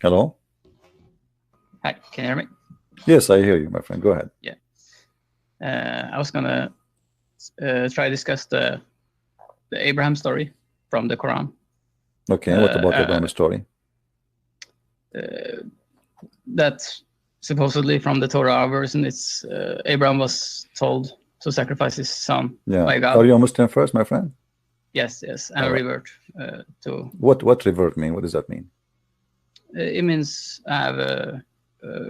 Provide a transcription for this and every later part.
Hello? Hi, can you hear me? Yes, I hear you, my friend. Go ahead. Yeah. I was gonna try to discuss the Abraham story from the Quran. Okay, what about Abraham's story? That supposedly from the Torah version, it's Abraham was told to sacrifice his son by God. Are you a Muslim first, my friend? Yes, and revert to... What revert mean? What does that mean? It means I have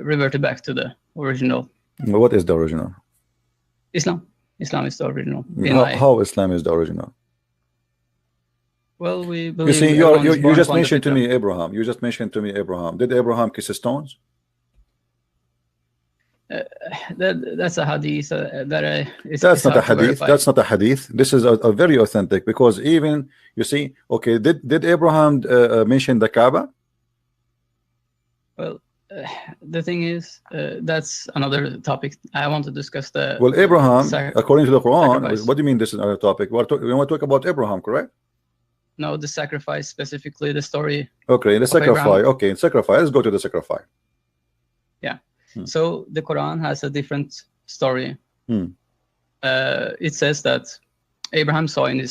reverted back to the original. What is the original? Islam. Islam is the original. How Islam is the original? Well, we believe... You see, you just mentioned to me Abraham. You just mentioned to me Abraham. Did Abraham kiss stones? That's a hadith. That's not a hadith. That's not a hadith. This is a very authentic, because even, you see, okay, did Abraham mention the Kaaba? Well, the thing is, that's another topic. I want to discuss the... Well, Abraham, according to the Quran, sacrifice. What do you mean this is another topic? We want to talk about Abraham, correct? No, the sacrifice, specifically the story. Okay, the sacrifice. Abraham. Okay, sacrifice. Let's go to the sacrifice. Yeah. So the Quran has a different story. It says that Abraham saw in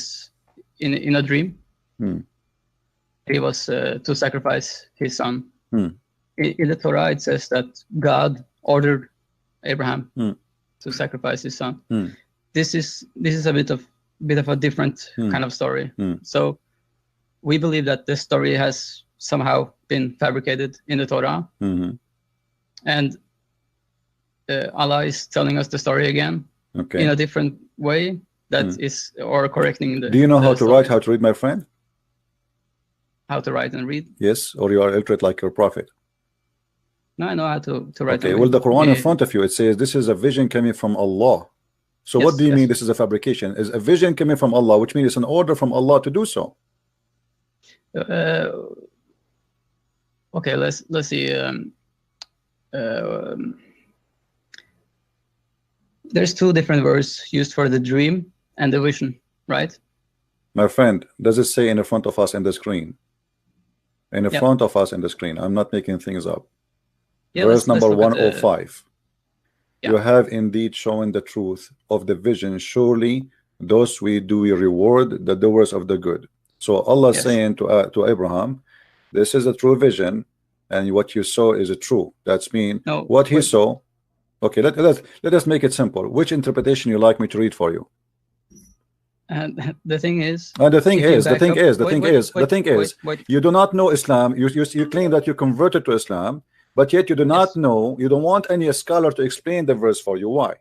a dream. He was to sacrifice his son. In the Torah, it says that God ordered Abraham to sacrifice his son. This is a bit of a different kind of story. So we believe that this story has somehow been fabricated in the Torah, and Allah is telling us the story again in a different way that is, or correcting the... Do you know how to write, how to read, my friend? How to write and read? Yes, or you are illiterate like your prophet? No, I know how to write. Okay, well, the Quran in front of you, it says this is a vision coming from Allah. So what do you mean this is a fabrication? Is a vision coming from Allah, which means it's an order from Allah to do so. Okay, let's see. There's two different words used for the dream and the vision, right? My friend, does it say in the front of us in the screen? In the front of us in the screen. I'm not making things up. Verse number 105. You have indeed shown the truth of the vision. Surely those we do we reward the doers of the good. So Allah saying to Abraham, this is a true vision, and what you saw is a true. That's mean what he saw. Okay, let us make it simple. Which interpretation you like me to read for you? And the thing is, you do not know Islam. You claim that you converted to Islam, but yet you do not know. You don't want any scholar to explain the verse for you. Why?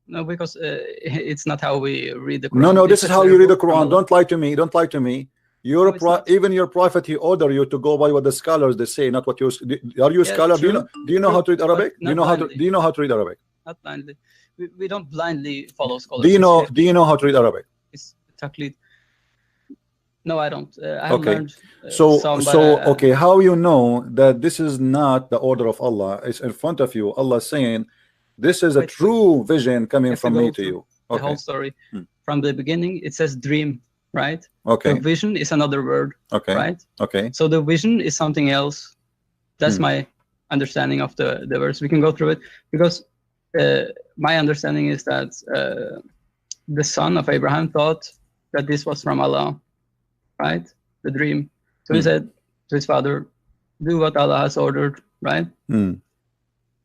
No, because it's not how we read the Quran. No, this is how you read the Quran. Don't lie to me. Don't lie to me. Even your prophet, he ordered you to go by what the scholars they say, not what you. Are you a scholar? Do you know how to read Arabic? Do you know how to read Arabic? Not blindly. We don't blindly follow scholars. Do you know how to read Arabic? It's taqlid. No, I don't. I have learned. Okay, how you know that this is not the order of Allah? It's in front of you. Allah saying, this is a true vision coming from me to you. The whole story from the beginning, it says dream, right? Okay. The vision is another word. Okay. Right. Okay. So the vision is something else. That's my understanding of the verse. We can go through it because my understanding is that the son of Abraham thought that this was from Allah, right? The dream. So he said to his father, do what Allah has ordered, right?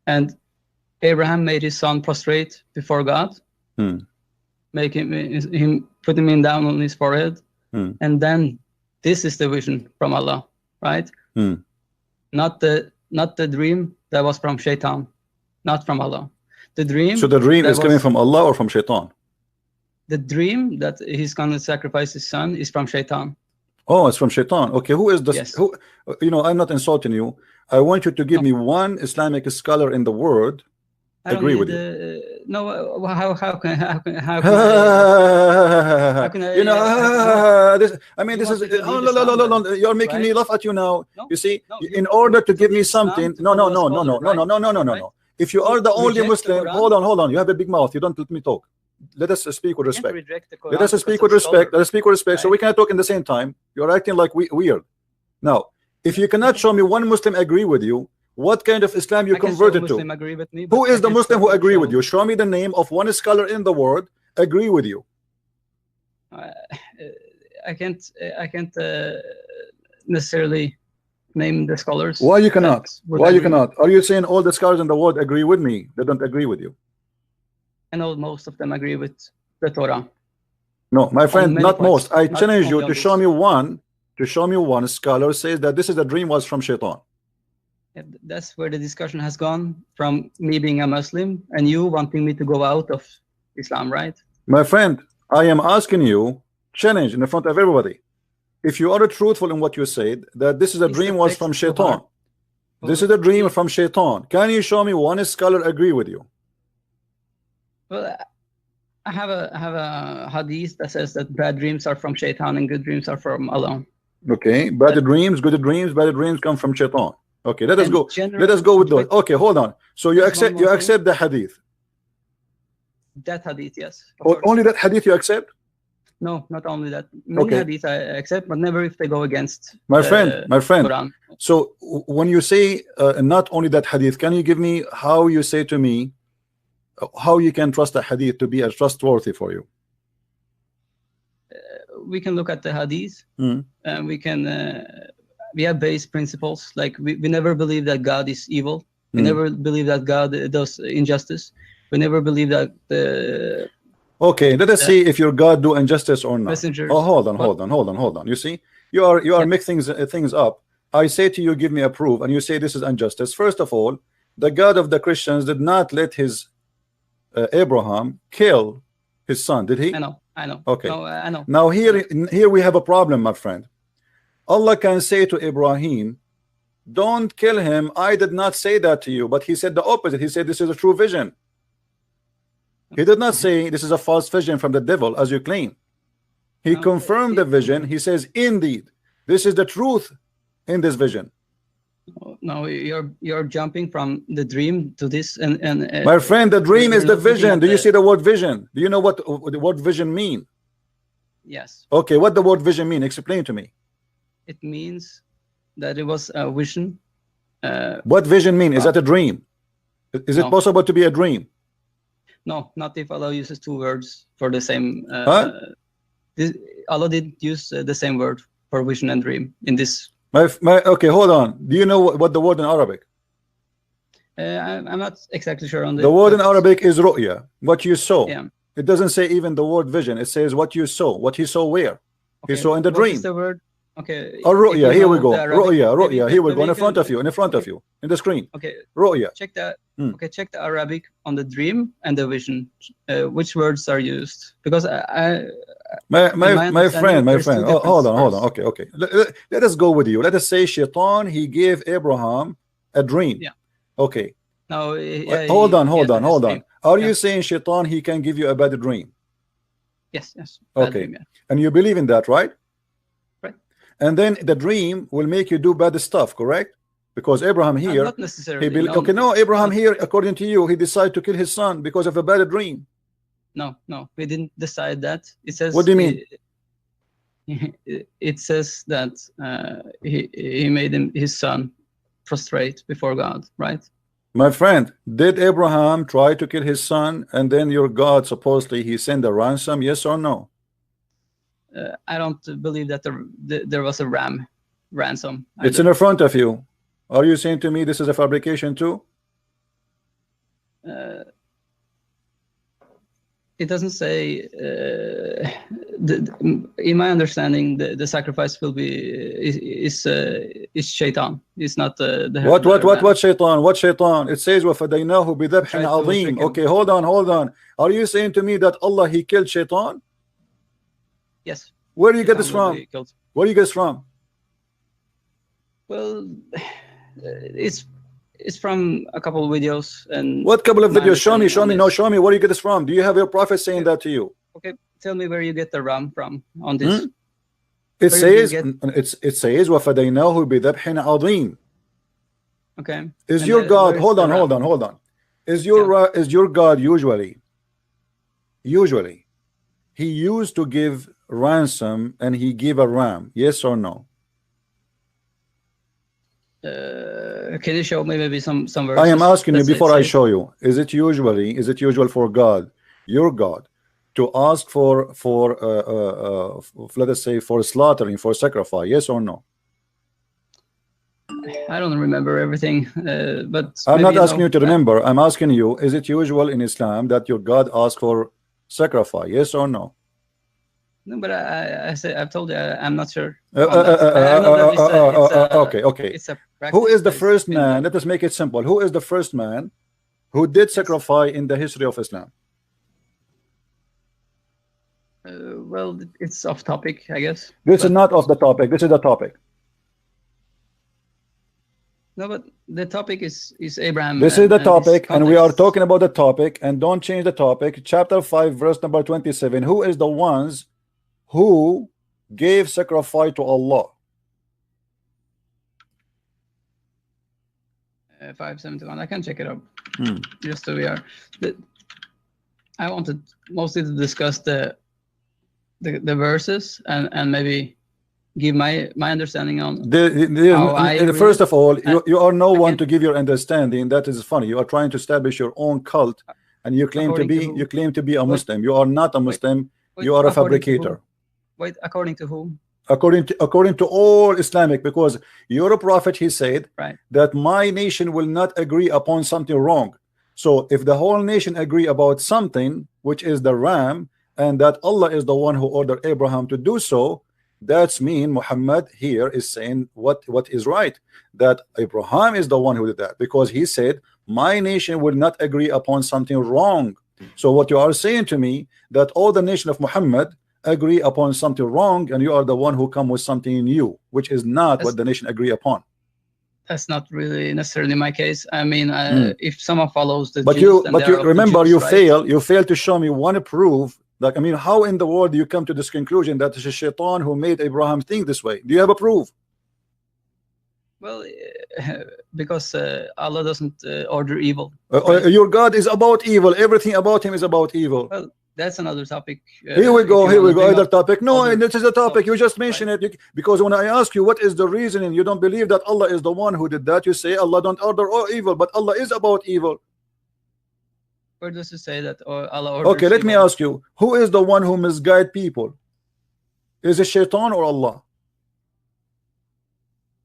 And Abraham made his son prostrate before God, make him put him down on his forehead, and then this is the vision from Allah, right? Not the dream that was from Shaitan, not from Allah. The dream. So the dream is coming from Allah or from Shaitan? The dream that he's going to sacrifice his son is from Shaitan. Oh, it's from Shaitan. Okay, who is this? Who? You know, I'm not insulting you. I want you to give me one Islamic scholar in the world. Agree with you. No, how can I? You know, this. I mean, this is. Oh, no. You're making me laugh at you now. You see, in order to give me something. No. If you are the only Muslim, hold on. You have a big mouth. You don't let me talk. Let us speak with respect. Let us speak with respect. Let us speak with respect. So we can talk in the same time. You're acting like weird. Now, If you cannot show me one Muslim agree with you, what kind of Islam you converted to? Agree with me, who is the Muslim who agree with you? Show me the name of one scholar in the world agree with you. I can't necessarily name the scholars. Why you cannot? Why you cannot? Are you saying all the scholars in the world agree with me? They don't agree with you. I know most of them agree with the Torah. No, my friend, not most. I challenge you to show me one. To show me one scholar says that this is a dream was from Shaitan. Yeah, that's where the discussion has gone from me being a Muslim and you wanting me to go out of Islam, right? My friend, I am asking you, challenge in front of everybody. If you are truthful in what you said, that this is a dream was from Shaitan. This is a dream from Shaitan. Can you show me one scholar agree with you? Well, I have a hadith that says that bad dreams are from Shaitan and good dreams are from Allah. Okay, bad dreams, good dreams, bad dreams come from Shaitan. Okay, let us go. Let us go with those. Okay, hold on. So you accept the hadith. That hadith, yes. Only that hadith you accept? No, not only that. Many hadith I accept, but never if they go against my friend. Quran. So when you say not only that hadith, can you give me how you say to me how you can trust a hadith to be as trustworthy for you? We can look at the hadith and we can we have base principles, like we never believe that God is evil. We never believe that God does injustice. We never believe that the okay, let us see if your God do injustice or not. Messengers, oh, hold on. You see, you are mixing things up. I say to you, give me a proof, and you say this is injustice. First of all, the God of the Christians did not let his Abraham kill his son, did he? I know. Okay. No, I know. Now here we have a problem, my friend. Allah can say to Ibrahim, don't kill him. I did not say that to you, but he said the opposite. He said this is a true vision. He did not say this is a false vision from the devil as you claim. He confirmed the vision. He says indeed this is the truth in this vision. No, you're jumping from the dream to this and my friend, the dream is the vision. Do you see the word vision? Do you know what the word vision mean? Yes. Okay, what the word vision mean? Explain to me. It means that it was a vision. What vision mean? Is that a dream? Is it possible to be a dream? No, not if Allah uses two words for the same. Allah did use the same word for vision and dream in this. Okay, hold on. Do you know what the word in Arabic? I'm not exactly sure on the word in Arabic is ru'ya, what you saw. Yeah. It doesn't say even the word vision. It says what you saw. What he saw where? Okay. He saw in the dream. What is the word? Okay. Oh, ru'ya. Here we go. Ru'ya. Here we go. In front of you. In front of you. In the screen. Okay. Ru'ya. Check that. Okay. Check the Arabic on the dream and the vision. Which words are used? Because my friend. Oh, hold on. Okay. Let us go with you. Let us say Shaitan, he gave Abraham a dream. Yeah. Okay. No. Hold on. Are you saying Shaitan, he can give you a bad dream? Yes. Okay. Dream, yeah. And you believe in that, right? Right. And then the dream will make you do bad stuff, correct? Because Abraham here, not necessarily. Abraham here, according to you, he decided to kill his son because of a bad dream. No, we didn't decide that. It says. What do you mean? It says that he made his son prostrate before God, right? My friend, did Abraham try to kill his son, and then your God supposedly he sent a ransom? Yes or no? I don't believe that there was a ransom. It's in front of you. Are you saying to me this is a fabrication too? It doesn't say. In my understanding, the sacrifice will be is Shaitan. It's not the what Shaitan? What Shaitan? It says وَفَدَيْنَاهُ بِذَبْحٍ عَظِيمٍ. Okay, hold on. Are you saying to me that Allah he killed Shaitan? Yes. Where do you get this from? Where do you get this from? Well, it's from a couple of videos. And what couple of videos? Show me. Where do you get this from? Do you have your prophet saying that to you? Okay, tell me where you get the ram from on this. It says وَفَدَيْنَاهُ بِذَبْحٍ عَظِيمٍ. Okay. Is your God? Hold on. Is your God usually he used to give ransom and he gave a ram? Yes or no? Can you show me maybe some verses? I am asking you before I show you. Is it usual for God, your God, to ask for let us say for slaughtering, for sacrifice? Yes or no? I don't remember everything, but I'm not asking you to remember. I'm asking you, is it usual in Islam that your God asks for sacrifice? Yes or no? No, but I've told you I'm not sure. Okay. Who is the first man? Let us make it simple. Who is the first man who did sacrifice in the history of Islam? Well, it's off topic, I guess. This is not off the topic. This is the topic. No, but the topic is Abraham. This is the topic, and we are talking about the topic, and don't change the topic. Chapter 5, verse number 27. Who is the ones who gave sacrifice to Allah? 571. I can check it up. Just so we are. I wanted mostly to discuss the verses and maybe give my understanding on first of all, you are no one to give your understanding. That is funny. You are trying to establish your own cult, and you claim to be a Muslim. You are not a Muslim. You are a fabricator. Wait, according to whom? According to all Islamic, because your prophet, he said that my nation will not agree upon something wrong. So if the whole nation agree about something, which is the ram, and that Allah is the one who ordered Abraham to do so, that's mean Muhammad here is saying what is right, that Abraham is the one who did that, because he said my nation will not agree upon something wrong. So what you are saying to me, that all the nation of Muhammad agree upon something wrong, and you are the one who come with something new, which is not what the nation agree upon. That's not really necessarily my case. I mean, if someone follows the but Jews, you remember, you fail to show me one proof. Like, I mean, how in the world do you come to this conclusion that it's a shaitan who made Abraham think this way? Do you have a proof? Well, because Allah doesn't order evil. Your God is about evil. Everything about him is about evil. Well, that's another topic. Here we go. Other topic. No, this is a topic. You just mentioned it because when I ask you what is the reasoning, you don't believe that Allah is the one who did that. You say Allah don't order all evil, but Allah is about evil. Where does it say that Allah orders okay, let me ask you, who is the one who misguide people? Is it shaitan or Allah?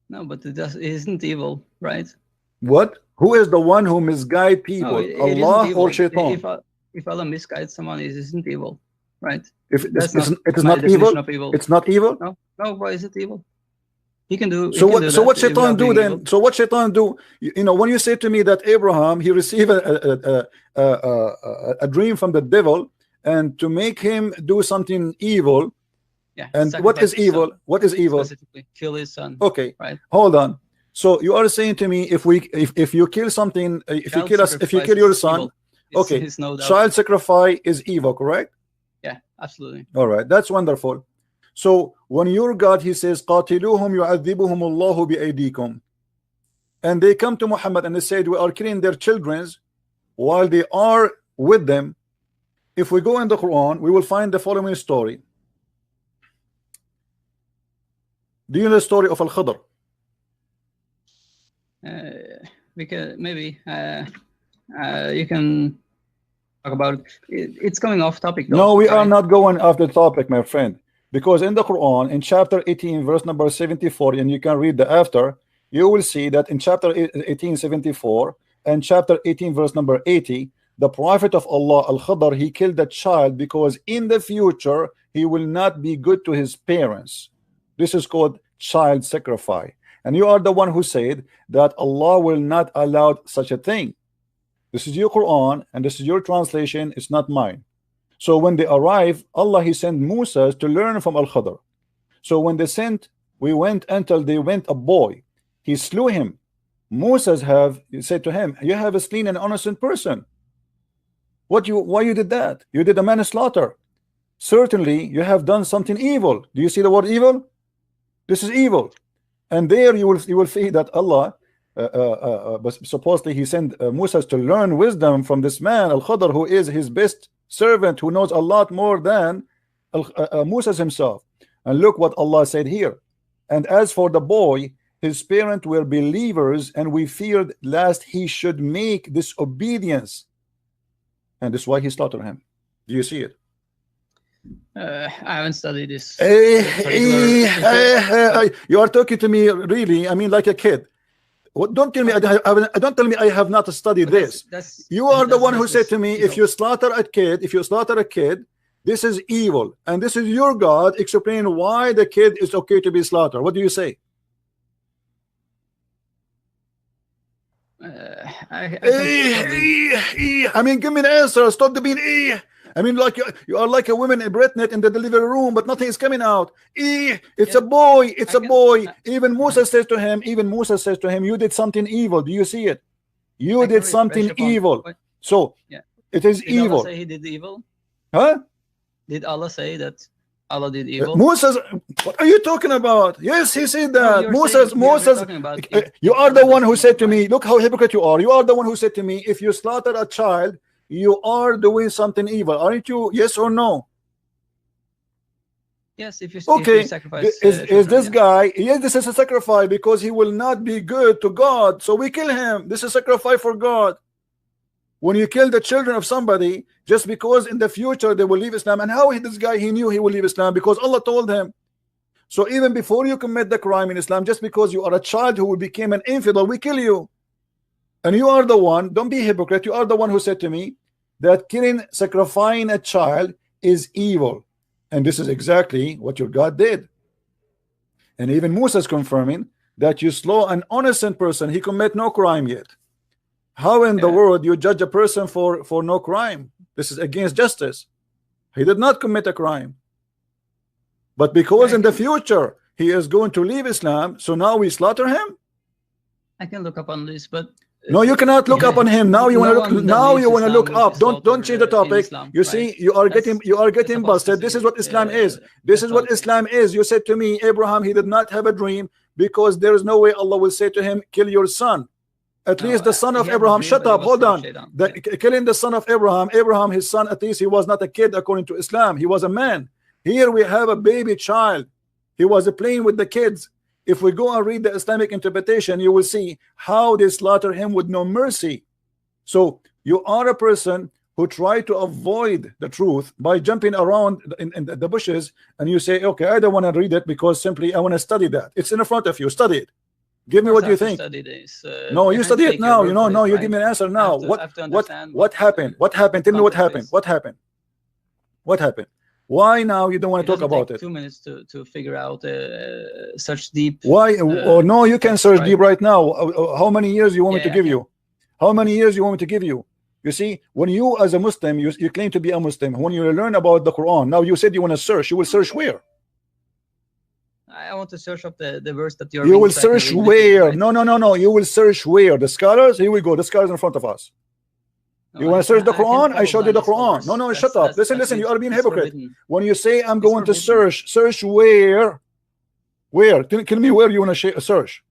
No, but it isn't evil, right? What? Who is the one who misguide people? Allah or shaitan? If Allah misguides someone, it isn't evil, right? If it is not evil, it's not evil. No, why is it evil? He can do. So what shaitan do then? Evil. So what shaitan do? You know, when you say to me that Abraham, he received a dream from the devil, and to make him do something evil. Yeah. And what is evil? What is evil? Specifically, kill his son. Okay. Right. Hold on. So you are saying to me, if you kill something, if you kill your son, okay, no child sacrifice is evil, correct? Yeah, absolutely. All right, that's wonderful. So when your God, he says, قَاتِلُوهُمْ يُعَذِّبُهُمُ اللَّهُ بِأَيْدِيكُمْ, and they come to Muhammad and they said, we are killing their children while they are with them. If we go in the Quran, we will find the following story. Do you know the story of Al-Khidr? We can maybe you can talk about it. It's coming off topic though, no, we are not going off the topic, my friend, because in the Quran, in chapter 18 verse number 74, and you can read the after, you will see that in chapter 18 74 and chapter 18 verse number 80, the prophet of Allah Al-Khidr, he killed a child because in the future he will not be good to his parents. This is called child sacrifice. And you are the one who said that Allah will not allow such a thing. This is your Quran and this is your translation, it's not mine. So when they arrive, Allah, he sent Musa to learn from Al-Khidr. So when they sent, we went until they went a boy, he slew him. Musa said to him, you have slain an innocent person. Why you did that? You did a manslaughter. Certainly you have done something evil. Do you see the word evil? This is evil. And there you will see that Allah but supposedly he sent Musa to learn wisdom from this man Al-Khidr, who is his best servant, who knows a lot more than Musa himself. And look what Allah said here. And as for the boy, his parents were believers, and we feared lest he should make disobedience, and that's why he slaughtered him. Do you see it? I haven't studied this. You are talking to me really, I mean, like a kid. Don't tell me don't tell me I have not studied this. You are the one who said to me, if you slaughter a kid, this is evil, and this is your God. Explain why the kid is okay to be slaughtered. What do you say? I mean, give me an answer. Stop the being I mean, like you are like a woman in pregnant in the delivery room, but nothing is coming out. It's a boy. It's a boy. Even Musa says to him, you did something evil. Do you see it? You did something evil. So it is evil. Did Allah say he did evil? Huh? Did Allah say that Allah did evil? Moses, what are you talking about? Yes, he said that. No, Moses, you are the one who said to me, look how hypocrite you are. You are the one who said to me, if you slaughter a child, you are doing something evil, aren't you? Yes or no? Yes, if you sacrifice. Is this guy? Yes, this is a sacrifice because he will not be good to God. So we kill him. This is sacrifice for God. When you kill the children of somebody, just because in the future they will leave Islam, and how this guy, he knew he will leave Islam because Allah told him. So even before you commit the crime in Islam, just because you are a child who became an infidel, we kill you. And you are the one, don't be hypocrite, you are the one who said to me that killing, sacrificing a child is evil. And this is exactly what your God did. And even Musa is confirming that you slay an innocent person, he commit no crime yet. How in the world you judge a person for no crime? This is against justice. He did not commit a crime. But because in the future he is going to leave Islam, so now we slaughter him? I can look up on this, but no, you cannot look up on him. Now you want to look. Now you want to look up. Don't change the topic. You see, you are getting busted. This is what Islam is. This is what Islam is. You said to me, Abraham, he did not have a dream because there is no way Allah will say to him, kill your son. At least the son of Abraham. Shut up. Hold on. Killing the son of Abraham. Abraham, his son, at least he was not a kid according to Islam. He was a man. Here we have a baby child. He was playing with the kids. If we go and read the Islamic interpretation, you will see how they slaughter him with no mercy. So you are a person who try to avoid the truth by jumping around in the bushes, and you say, okay, I don't want to read it because simply I want to study that. It's in front of you. Study it. Give me what you think. No, you study it now. You know, no, you give me an answer now. What happened? What happened? Tell me what happened. What happened? What happened? Why now you don't want to talk about it? 2 minutes to figure out search deep. Why? Oh no, you can search deep right now. How many years you want me to give you? How many years you want me to give you? You see, when you as a Muslim, you claim to be a Muslim. When you learn about the Quran, now you said you want to search. You will search where? I want to search up the verse that you're. You will search where? No. You will search where? The scholars. Here we go. The scholars in front of us. You want to search the Quran? I showed you the Quran. No, shut up. Listen, you are being hypocrite. When you say I'm going to search where? Where? Tell me where you want to search.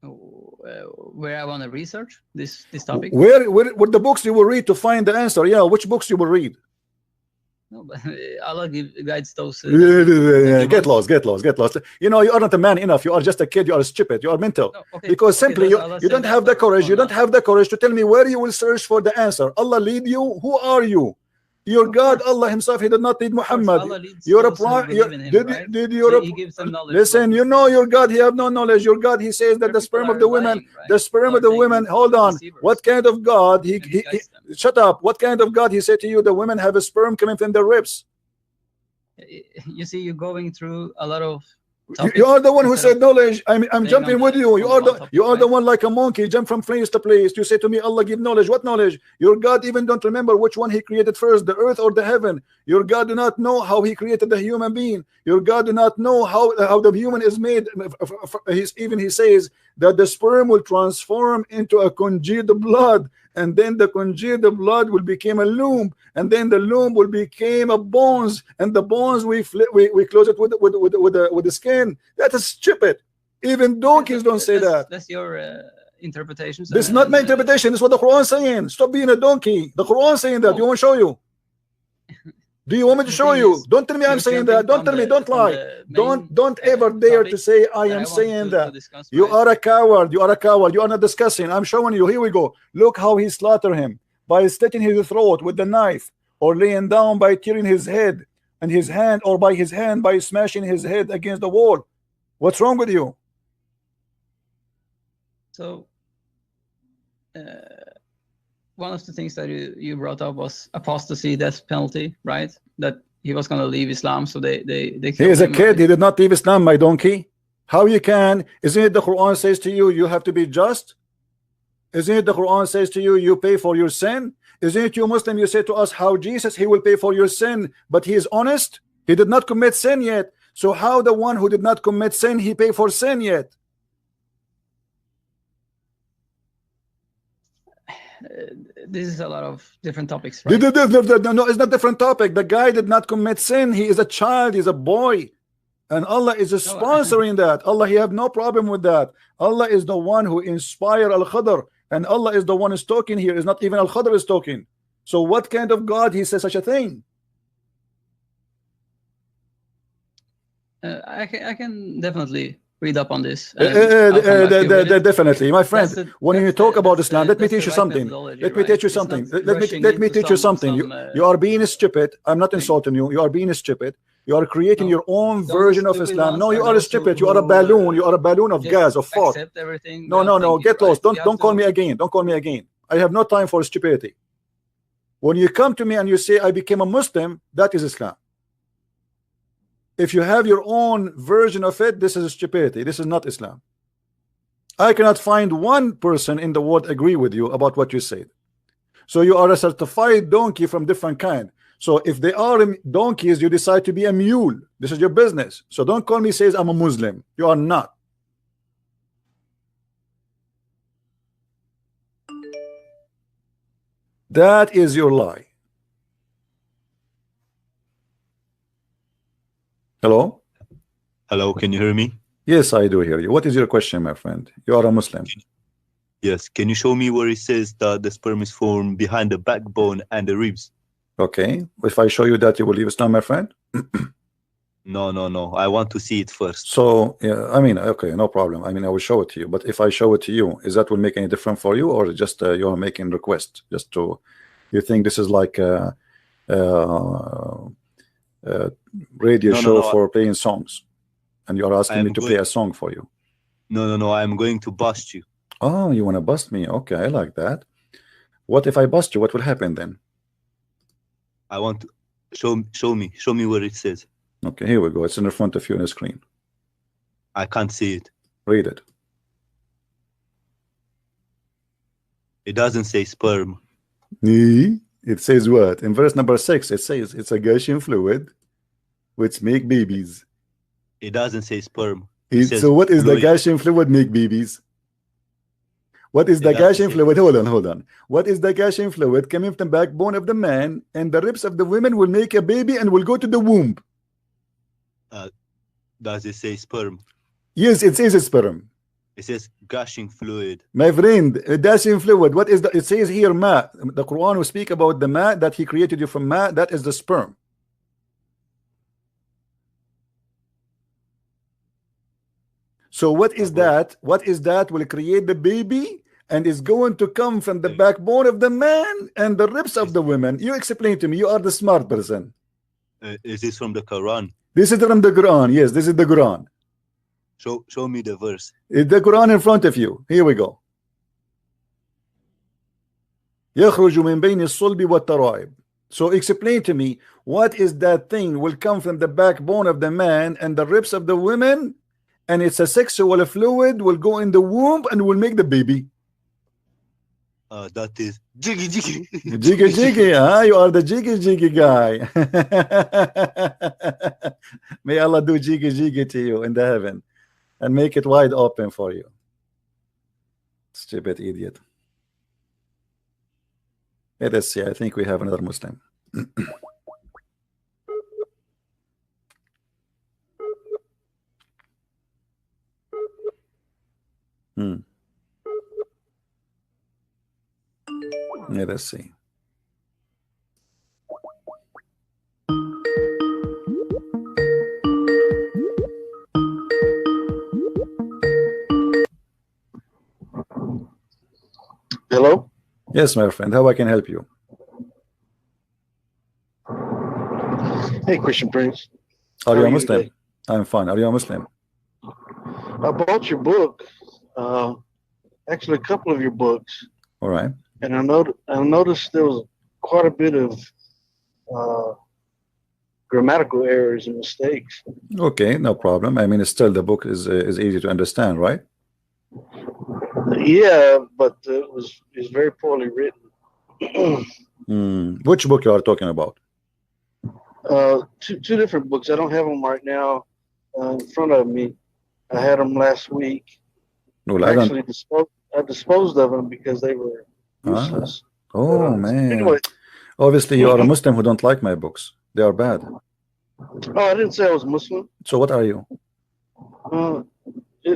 Where I want to research this topic. Where what the books you will read to find the answer? Yeah, which books you will read? No, but Allah guides those. Get lost. You know, you are not a man enough. You are just a kid. You are stupid. You are mental. No, because simply you don't have the courage. You don't have the courage to tell me where you will search for the answer. Allah lead you. Who are you? Your God, Allah Himself. He did not lead Muhammad. You're a listen. You know your God. He have no knowledge. Your God. He says that the sperm of the women, the sperm of the women. Hold on. What kind of God? He shut up. What kind of God? He said to you, the women have a sperm coming from their ribs. You see, you're going through a lot of. You are the one who said knowledge. I'm jumping with you. You are the one like a monkey, jump from place to place. You say to me, Allah give knowledge. What knowledge? Your God even don't remember which one He created first, the earth or the heaven. Your God do not know how He created the human being. Your God do not know how the human is made. He says that the sperm will transform into a congealed blood, and then the congealed blood will become a loom, and then the loom will become a bones, and the bones we close it with the skin. That is stupid. Even donkeys don't say that. That's your interpretation. This is not my interpretation. This is what the Quran is saying. Stop being a donkey. The Quran is saying that. You want to show you? Do you want me to show you? Don't tell me I'm saying that. Don't tell me. Don't lie. Don't ever dare to say I am saying that. You are a coward. You are a coward. You are not discussing. I'm showing you. Here we go. Look how he slaughtered him by slitting his throat with the knife, or laying down by tearing his head and his hand, or by his hand by smashing his head against the wall. What's wrong with you? So one of the things that you brought up was apostasy, death penalty, right? That he was going to leave Islam, so they he is a kid. He did not leave Islam, my donkey. How you can? Isn't it the Quran says to you, you have to be just? Isn't it the Quran says to you, you pay for your sin? Isn't it you Muslim, you say to us how Jesus, he will pay for your sin, but he is honest, he did not commit sin yet. So how the one who did not commit sin, he pay for sin yet? This is a lot of different topics, right? No, it's not different topic. The guy did not commit sin. He is a child. He's a boy, and Allah is sponsoring that. Allah, he have no problem with that. Allah is the one who inspired Al-Khadr, and Allah is the one who's talking here. Is not even Al-Khadr is talking. So what kind of God he says such a thing? I can definitely read up on this. Definitely, my friend. When you talk about Islam, let me teach you something. Let me teach you something. Let me teach you something. You are being stupid. I'm not insulting you. You are being stupid. You are creating your own version of Islam. No, you are stupid. You are a balloon. You are a balloon of gas, of thought. No. Get lost. Don't call me again. Don't call me again. I have no time for stupidity. When you come to me and you say I became a Muslim, that is Islam. If you have your own version of it, this is stupidity. This is not Islam. I cannot find one person in the world agree with you about what you said. So you are a certified donkey from different kind. So if they are donkeys, you decide to be a mule. This is your business. So don't call me says I'm a Muslim. You are not. That is your lie. Hello? Hello, can you hear me? Yes, I do hear you. What is your question, my friend? You are a Muslim. Yes, can you show me where it says that the sperm is formed behind the backbone and the ribs? Okay, if I show you that, you will leave Islam, my friend? No, I want to see it first. So, yeah, I mean, okay, no problem. I mean, I will show it to you. But if I show it to you, is that will make any difference for you, or just you are making request just to, you think this is like radio show for playing songs, and you're asking me to play a song for you? No, I'm going to bust you. Oh, you want to bust me? Okay, I like that. What if I bust you? What will happen then? I want to show me where it says. Okay, here we go. It's in the front of you on the screen. I can't see it. Read it. It doesn't say sperm. It says what? In verse number 6, it says it's a gushing fluid which make babies. It doesn't say sperm. So what is the gushing fluid make babies? What is the gushing fluid? Hold on. What is the gushing fluid coming from the backbone of the man, and the ribs of the women will make a baby and will go to the womb? Does it say sperm? Yes, it says sperm. It says gushing fluid. My friend, gushing fluid. What is the? It says here ma. The Quran will speak about the ma that he created you from ma. That is the sperm. So what is that? What is that will create the baby and is going to come from the backbone of the man and the ribs of the women? You explain to me. You are the smart person. Is this from the Quran? This is from the Quran. Yes, this is the Quran. Show me the verse. It's the Quran in front of you. Here we go. يخرج من بين الصلب والترائب. So explain to me, what is that thing will come from the backbone of the man and the ribs of the women, and it's a sexual fluid will go in the womb and will make the baby? That is jiggy. Jiggy, huh? You are the jiggy guy. May Allah do jiggy to you in the heaven and make it wide open for you. Stupid idiot. Let us see. I think we have another Muslim. Let us see. Hello? Yes, my friend. How I can help you? Hey, Christian Prince. Are How you are a you Muslim? today? I'm fine. Are you a Muslim? I bought your book, actually a couple of your books, All right. and I noticed there was quite a bit of grammatical errors and mistakes. Okay, no problem. I mean, still the book is easy to understand, right? Yeah, but it's very poorly written. Which book you are talking about? Two different books. I don't have them right now in front of me. I had them last week. Well, I don't. I disposed of them because they were useless. Oh man. Anyway, obviously you are a Muslim who don't like my books. They are bad. Oh, I didn't say I was Muslim. So what are you?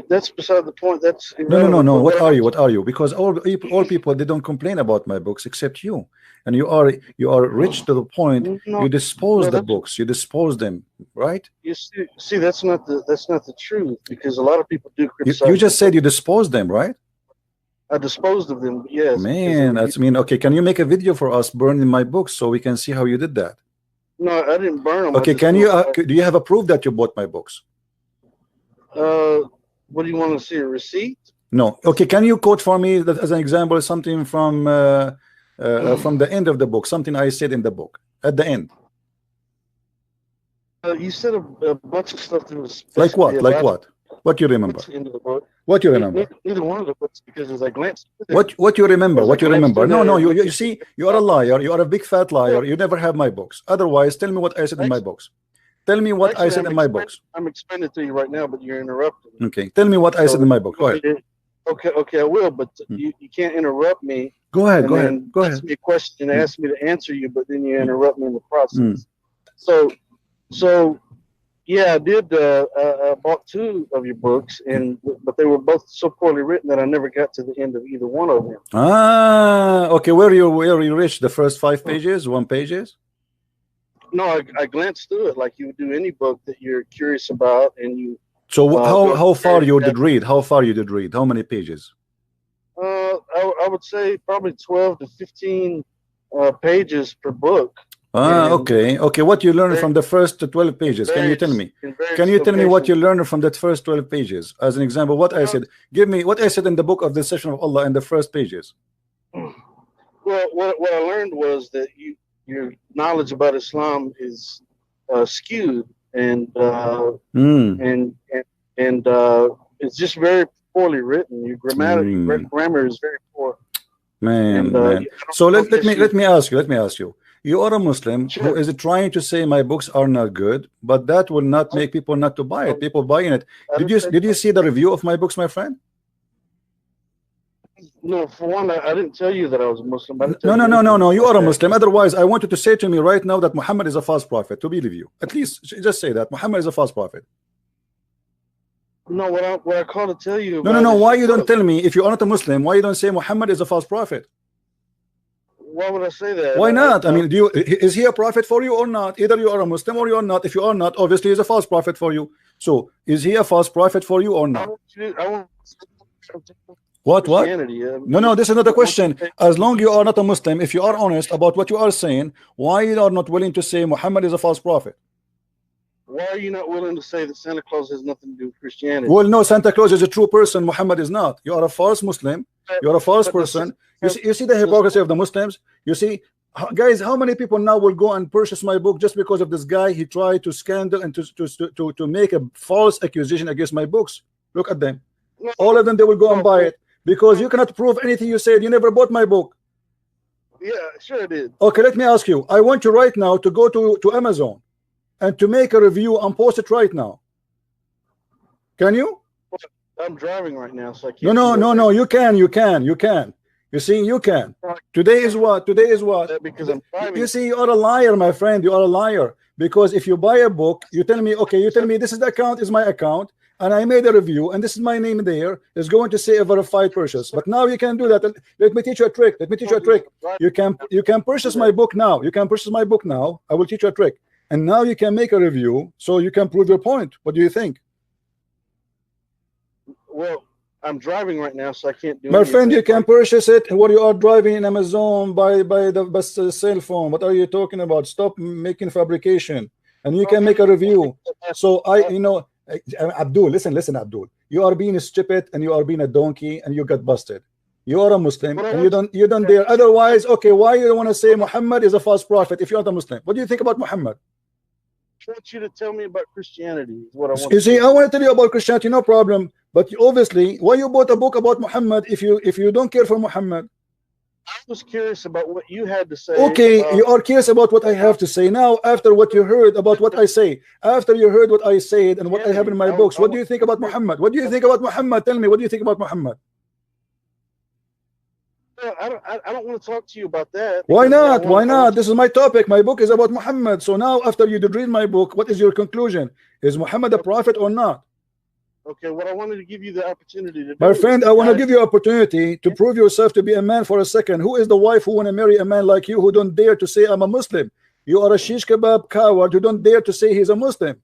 That's beside the point. That's no. What are you? What are you? Because all people, they don't complain about my books except you. And you are rich to the point you dispose the books. You dispose them, right? You see, that's not the truth, because a lot of people do criticize. You just said you disposed them, right? I disposed of them. Yes. Man, that's mean. Okay, can you make a video for us burning my books so we can see how you did that? No, I didn't burn them. Okay, can you? Do you have a proof that you bought my books? What do you want to see? A receipt? No. Okay, can you quote for me that as an example something from the end of the book, something I said in the book at the end? You said a bunch of stuff that was like what? Like what? What you remember? What you remember? Neither one of the books, because as I glanced. What you remember? What you remember? No. You see, you are a liar. You are a big fat liar. You never have my books. Otherwise, tell me what I said in my books. Tell me what I said in my books. I'm explaining it to you right now, but you're interrupting. Okay, tell me what I said in my book. Go ahead. Okay, I will, but you can't interrupt me. Go ahead. Go ahead. Ask me a question and ask me to answer you, but then you interrupt me in the process. So yeah, I did. I bought two of your books, but they were both so poorly written that I never got to the end of either one of them. Okay. Where you reached the first 5 pages, 1 pages? No, I glanced through it like you would do any book that you're curious about, and you. So how far you did read? How far you did read? How many pages? I would say probably 12 to 15 pages per book. Okay. What you learned from the first 12 pages? Can you tell me? Can you tell me what you learned from that first 12 pages? As an example, what I said. Give me what I said in the book of the Session of Allah in the first pages. Well, what I learned was that your knowledge about Islam is skewed, and it's just very poorly written. Your grammar is very poor. Man. So let me ask you. You are a Muslim who is trying to say my books are not good, but that will not make people not to buy it. People buying it. Did you see the review of my books, my friend? No, for one, I didn't tell you that I was a Muslim. No. You are a Muslim. Otherwise, I want you to say to me right now that Muhammad is a false prophet, to believe you. At least just say that Muhammad is a false prophet. No, what I call to tell you. No. Why you don't tell me, if you are not a Muslim, why you don't say Muhammad is a false prophet? Why would I say that? Why not? I mean, is he a prophet for you or not? Either you are a Muslim or you are not. If you are not, obviously he's a false prophet for you. So is he a false prophet for you or not? What? No, this is not a question. As long you are not a Muslim, if you are honest about what you are saying, why you are not willing to say Muhammad is a false prophet? Why are you not willing to say that Santa Claus has nothing to do with Christianity? Well, no, Santa Claus is a true person. Muhammad is not. You are a false Muslim. You are a false person. You see the hypocrisy of the Muslims? You see, guys, how many people now will go and purchase my book just because of this guy? He tried to scandal and to make a false accusation against my books. Look at them. All of them, they will go and buy it because you cannot prove anything you said. You never bought my book. Yeah, sure I did. Okay, let me ask you. I want you right now to go to Amazon and to make a review and post it right now. Can you? I'm driving right now, so I can't. No. You can. You see, you can. Today is what? Because I'm driving. You see, you are a liar, my friend. You are a liar. Because if you buy a book, you tell me, okay, this is the account, is my account, and I made a review, and this is my name there. It's going to say a verified purchase. But now you can do that. Let me teach you a trick. You can purchase my book now. I will teach you a trick. And now you can make a review so you can prove your point. What do you think? Well, I'm driving right now, so I can't do. My friend, you can purchase it while you are driving in Amazon by the cell phone. What are you talking about? Stop making fabrication, and you can make a review. So Abdul, listen, Abdul. You are being stupid, and you are being a donkey, and you got busted. You are a Muslim, and you don't dare. Otherwise, okay, why you don't want to say Muhammad is a false prophet if you're not a Muslim? What do you think about Muhammad? I want you to tell me about Christianity. Is what I want. You see, I want to tell you about Christianity, no problem. But obviously, why you bought a book about Muhammad if you don't care for Muhammad? I was curious about what you had to say. Okay, you are curious about what I have to say. Now, after what you heard about what I say, after you heard what I said and what I have in my books, what do you think about Muhammad? What do you think about Muhammad? Tell me, what do you think about Muhammad? I don't want to talk to you about that. Why not? Why not? This is my topic. My book is about Muhammad. So now, after you did read my book, what is your conclusion? Is Muhammad a prophet or not? Okay, what I wanted to give you the opportunity to do. My friend, I want to give you opportunity to prove yourself to be a man for a second. Who is the wife who want to marry a man like you who don't dare to say I'm a Muslim? You are a shish kebab coward who don't dare to say he's a Muslim.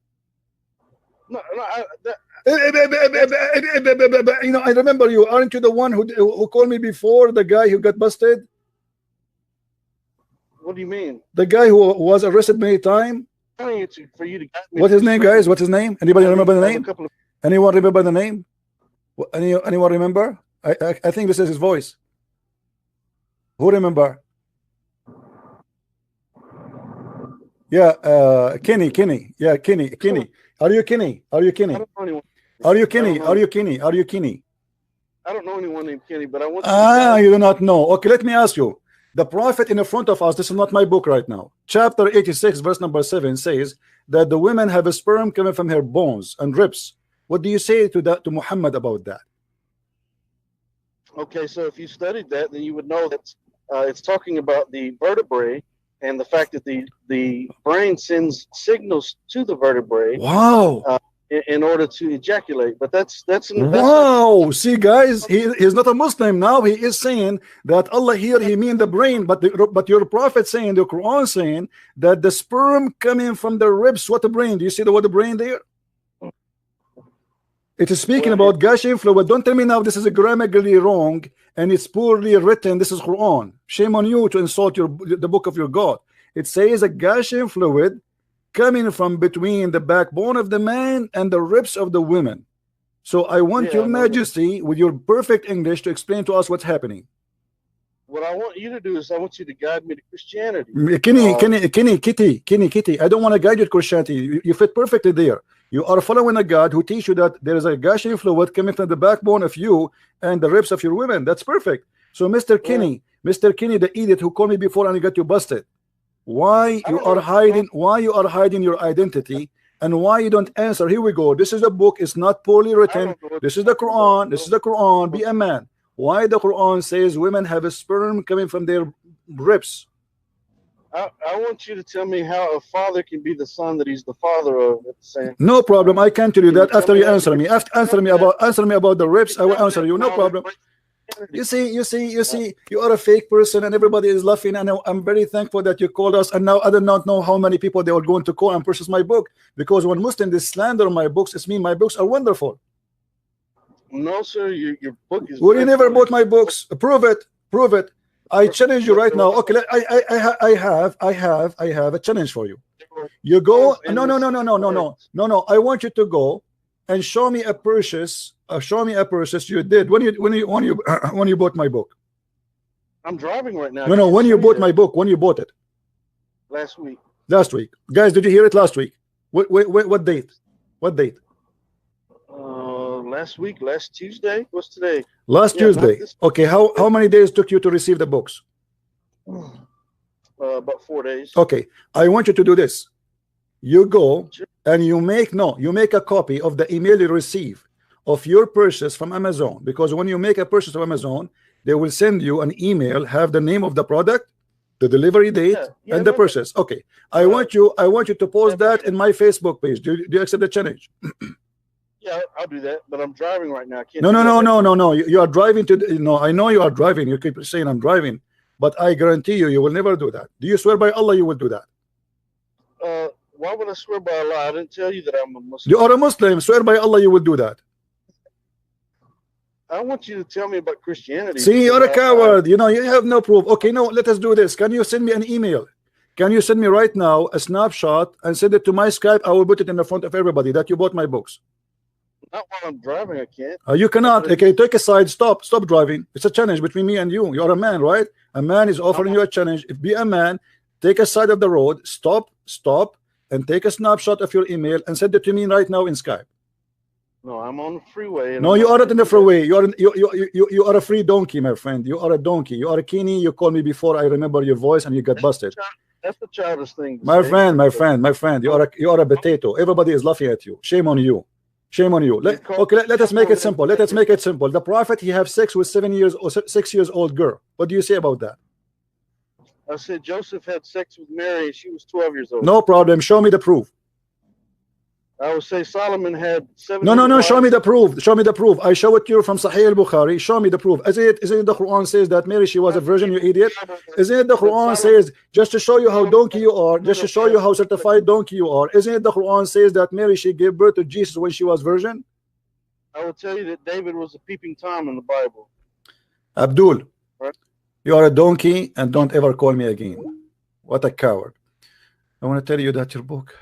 No, you know, I remember you. Aren't you the one who called me before, the guy who got busted? What do you mean? The guy who was arrested many times. For you to. What's his name, guys? What's his name? Anybody remember the name? Anyone remember the name? Anyone remember? I think this is his voice. Who remember? Yeah, Kenny. Yeah, Kenny. Are you Kenny? I don't know anyone. Are you Kenny? Are you Kenny? Are you Kenny? I don't know anyone named Kenny, but I want. You do not know. Okay, let me ask you. The prophet in the front of us. This is not my book right now. Chapter 86, verse number 7 says that the women have a sperm coming from her bones and ribs. What do you say to Muhammad about that? Okay, so if you studied that, then you would know that it's talking about the vertebrae and the fact that the brain sends signals to the vertebrae. Wow. In order to ejaculate, but that's wow. See, guys, he's not a Muslim now. He is saying that Allah here he mean the brain, but your prophet saying, the Quran saying that the sperm coming from the ribs. What the brain? Do you see the word the brain there? It is speaking about gushing fluid. Don't tell me now this is grammatically wrong and it's poorly written. This is Quran. Shame on you to insult the book of your God. It says a gushing fluid coming from between the backbone of the man and the ribs of the women. So I want your majesty with your perfect English to explain to us what's happening. What I want you to do is I want you to guide me to Christianity. Kitty, I don't want to guide you to Christianity. You fit perfectly there. You are following a God who teach you that there is a gushing fluid coming from the backbone of you and the ribs of your women. That's perfect. So Mr. Kenny, the idiot who called me before and he got you busted. Why you are hiding your identity and why you don't answer? Here we go. This is a book. It's not poorly written. This is the Quran. Be a man. Why the Quran says women have a sperm coming from their ribs? I want you to tell me how a father can be the son that he's the father of at the same. No problem. I can tell you that after you answer me. Answer me about the ribs. I will answer you. No problem. You see, you are a fake person and everybody is laughing, and I'm very thankful that you called us. And now I do not know how many people they are going to call and purchase my book, because when Muslims slander my books, it's mean my books are wonderful. No, sir, your book is. Well, you never bought my books. Prove it. I challenge you right now. Okay, I have a challenge for you. You go. No. I want you to go and show me a purchase. Show me a purchase you did when you bought my book. I'm driving right now. No. When you bought my book, when you bought it? Last week. Last week, guys. Did you hear it last week? What date? What date? Last week, last Tuesday. What's today? Last Tuesday. Okay. How many days took you to receive the books? About 4 days. Okay. I want you to do this. You go and you make a copy of the email you receive of your purchase from Amazon, because when you make a purchase from Amazon, they will send you an email, have the name of the product, the delivery date, and the purchase. Okay. I want you to post that in my Facebook page. Do you accept the challenge? Yeah, I'll do that, but I'm driving right now. I can't. No. You are driving to. No, I know you are driving. You keep saying I'm driving, but I guarantee you will never do that. Do you swear by Allah you will do that? Why would I swear by Allah? I didn't tell you that I'm a Muslim. You are a Muslim. Swear by Allah you will do that. I want you to tell me about Christianity. See, you're a coward. You know, you have no proof. Okay, no, let us do this. Can you send me an email? Can you send me right now a snapshot and send it to my Skype? I will put it in the front of everybody that you bought my books. Not while I'm driving, I can't. You cannot. Okay, take a side. Stop driving. It's a challenge between me and you. You're a man, right? A man is offering you a challenge. If be a man, take a side of the road. Stop, and take a snapshot of your email and send it to me right now in Skype. No, I'm on the freeway. No, you aren't in the freeway. You are a free donkey, my friend. You are a donkey. You are a Kenny. You called me before. I remember your voice, and you got busted. That's the childish thing. My friend. You are a potato. Everybody is laughing at you. Shame on you. Shame on you. Let us make it simple. Let us make it simple. The prophet, he have sex with 6 years old girl. What do you say about that? I said Joseph had sex with Mary and she was 12 years old. No problem. Show me the proof. I would say Solomon had 7. No. Show me the proof. Show me the proof. I show it to you from Sahih al-Bukhari. Show me the proof. Isn't it the Quran says that Mary, she was a virgin, you idiot? Isn't it the Quran says, just to show you how donkey you are, just to show you how certified donkey you are, isn't it the Quran says that Mary, she gave birth to Jesus when she was virgin? I will tell you that David was a peeping Tom in the Bible. Abdul, right? You are a donkey, and don't ever call me again. What a coward. I want to tell you that your book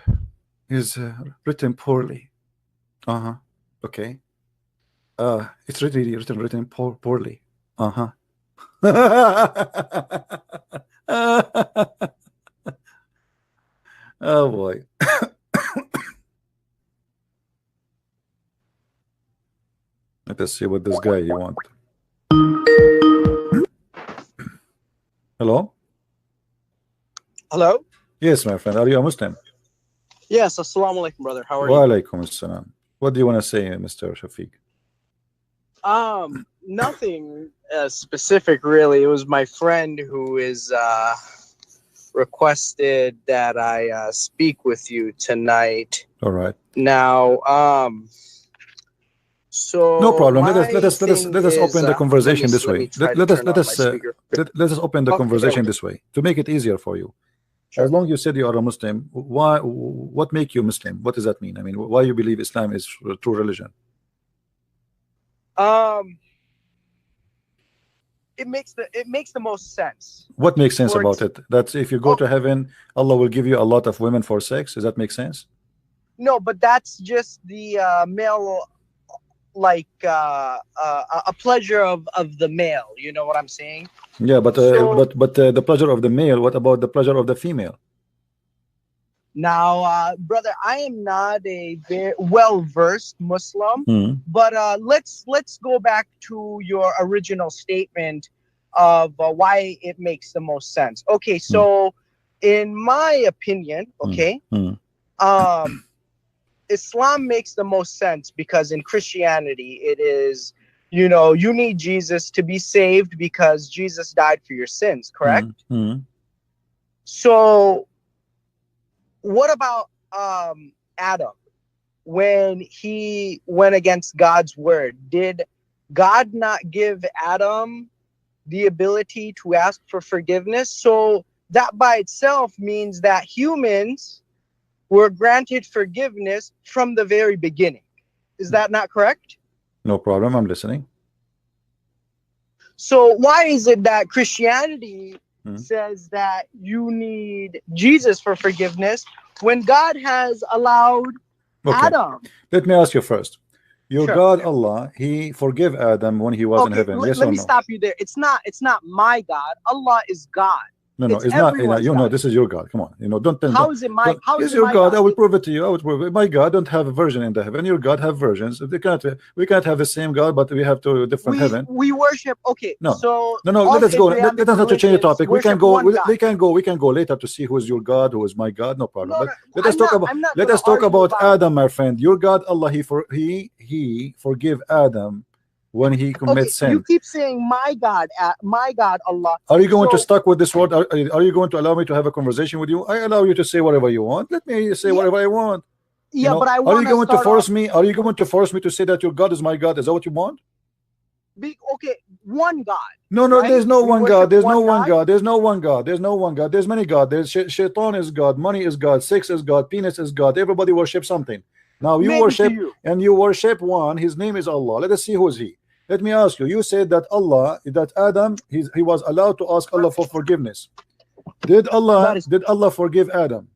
is written poorly. Okay. It's really written poorly. Oh boy. Let us see what this guy you want. Hello? Hello? Yes, my friend. Are you a Muslim? Yes, assalamu alaikum, brother. How are you? Wa alaikum assalam. What do you want to say, Mr. Shafiq? Nothing specific, really. It was my friend who is requested that I speak with you tonight. All right. Now, so no problem. Let us open the conversation this way. Let us open the conversation this way to make it easier for you. Sure. As long as you said you are a Muslim, why? What make you Muslim? What does that mean? I mean, why you believe Islam is a true religion? It makes the most sense. What makes sense about it? That if you go to heaven, Allah will give you a lot of women for sex. Does that make sense? No, but that's just the male, like a pleasure of the male. You know what I'm saying? Yeah, but the pleasure of the male. What about the pleasure of the female? Now, brother, I am not a very well-versed Muslim, but let's go back to your original statement of why it makes the most sense. Okay, so in my opinion, okay, Islam makes the most sense because in Christianity, it is, you know, you need Jesus to be saved because Jesus died for your sins, correct? So what about Adam? When he went against God's word, did God not give Adam the ability to ask for forgiveness? So that by itself means that humans were granted forgiveness from the very beginning. Is that not correct? No problem. I'm listening. So why is it that Christianity says that you need Jesus for forgiveness when God has allowed Adam? Let me ask you first. Your God Allah, he forgave Adam when he was in heaven. Yes or no? Let me stop you there. It's not my God. Allah is God. No, it's not. You know, this is your God. Come on. You know, don't tell me. How is it my? How is it your God? I will prove it to you. I will prove it. My God don't have a version in the heaven. Your God have versions. We can't have the same God, but we have two different heaven. We worship. Okay. No. So no. Let us go. Let us not to change the topic. We can go. We can go later to see who is your God, who is my God. No problem. No, but let us talk about. Let us talk about Adam, my friend. Your God Allah, he forgive Adam when he commits sin. You keep saying my God Allah. Are you going to stuck with this word? Are you going to allow me to have a conversation with you? I allow you to say whatever you want. Let me say whatever I want. Yeah, but I want. Are you going to force me? Are you going to force me to say that your God is my God? Is that what you want? Okay, one God. No, right? There's no one God. There's no one God. There's no one God. There's no one God. There's many God. There's shaitan is God. Money is God. Sex is God. Penis is God. Everybody worships something. Now you worship and you worship one. His name is Allah. Let us see who is he. Let me ask you. You said that that Adam, he was allowed to ask Allah for forgiveness. Did Allah forgive Adam?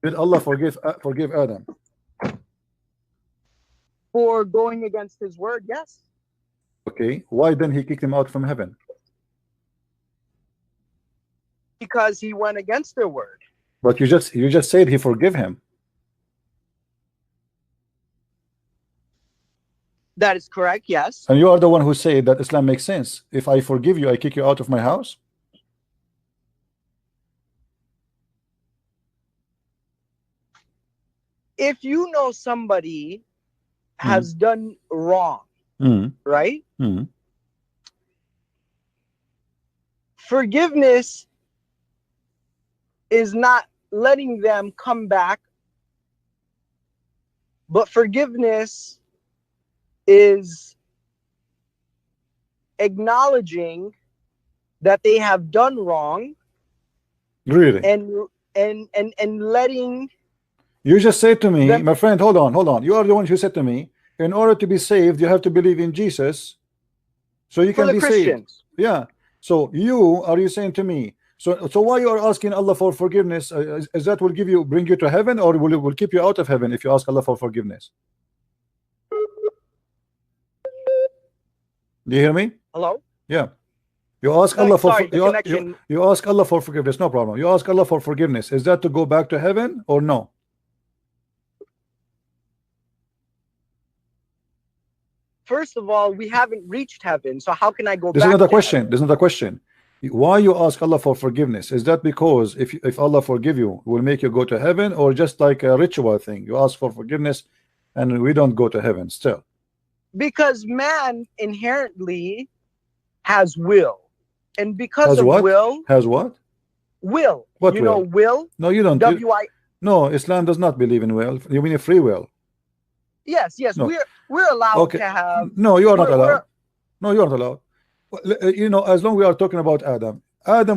Did Allah forgive Adam? For going against his word, yes. Okay, why then he kicked him out from heaven? Because he went against their word. But you just said he forgive him. That is correct, yes. And you are the one who said that Islam makes sense. If I forgive you, I kick you out of my house. If you know somebody has done wrong, right? Forgiveness is not letting them come back, but forgiveness is acknowledging that they have done wrong. Really? And letting. You just said to me, my friend, hold on. You are the one who said to me, in order to be saved, you have to believe in Jesus, so you can be saved. Yeah. So are you saying to me? So why you are asking Allah for forgiveness? Is that will bring you to heaven, or will keep you out of heaven if you ask Allah for forgiveness? Do you hear me? Hello? Yeah. You ask Allah for you ask Allah for forgiveness. No problem. You ask Allah for forgiveness. Is that to go back to heaven or no? First of all, we haven't reached heaven, so how can I go back? This is another question. Why you ask Allah for forgiveness? Is that because if Allah forgive you, will make you go to heaven, or just like a ritual thing? You ask for forgiveness, and we don't go to heaven still. Because man inherently has will, and because has of what? will has what? Will. What you will? know will? No, you don't. W-I. No, Islam does not believe in will. You mean a free will? Yes. No. We're allowed to have. No, you are not allowed. No, you are not allowed. You know, as long as we are talking about Adam,